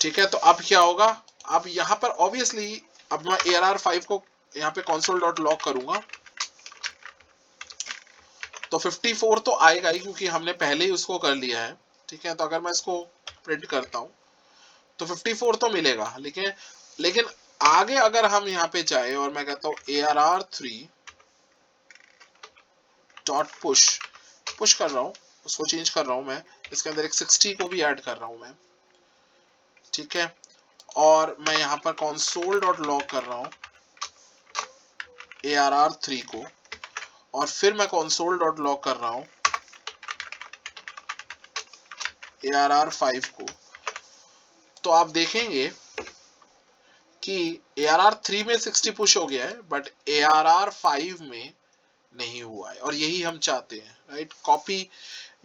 ठीक है, तो अब क्या होगा, अब यहाँ पर ऑब्वियसली अब मैं ARR5 को यहाँ पे console डॉट लॉग करूंगा तो 54 तो आएगा ही, क्योंकि हमने पहले ही उसको कर लिया है। ठीक है, तो अगर मैं इसको प्रिंट करता हूँ तो 54 तो मिलेगा, लेकिन लेकिन आगे अगर हम यहाँ पे जाए और मैं कहता हूँ ARR3 डॉट पुश कर रहा हूँ, उसको चेंज कर रहा हूँ मैं, इसके अंदर एक 60 को भी ऐड कर रहा हूँ मैं। ठीक है, और मैं यहाँ पर console डॉट लॉग कर रहा हूँ ARR3 को, और फिर मैं console डॉट लॉग कर रहा हूँ ARR5 को, तो आप देखेंगे कि ARR3 में 60 पुश हो गया है बट ARR5 में नहीं हुआ है, और यही हम चाहते हैं, राइट। कॉपी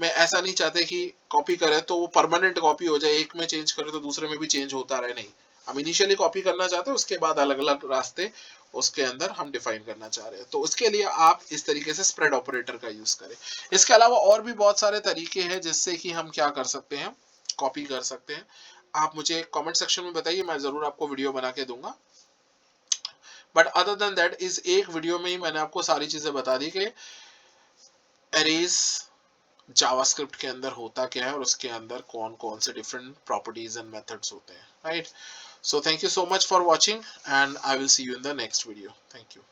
में ऐसा नहीं चाहते कि कॉपी करें तो वो परमानेंट कॉपी हो जाए, एक में चेंज करें तो दूसरे में भी चेंज होता रहे, नहीं। हम इनिशियली कॉपी करना चाहते हैं, उसके बाद अलग अलग रास्ते उसके अंदर हम डिफाइन करना चाह रहे हैं, तो उसके लिए आप इस तरीके से स्प्रेड ऑपरेटर का यूज करें। इसके अलावा और भी बहुत सारे तरीके हैं जिससे कि हम क्या कर सकते हैं, कॉपी कर सकते हैं। आप मुझे कमेंट सेक्शन में बताइए, मैं जरूर आपको वीडियो बना के दूंगा। बट अदर देन दैट, इस एक वीडियो में ही मैंने आपको सारी चीजें बता दी कि एरेज जावास्क्रिप्ट के अंदर होता क्या है और उसके अंदर कौन कौन से डिफरेंट प्रॉपर्टीज एंड मेथड्स होते हैं, right. So thank you so much for watching and I will see you in the next video. Thank you.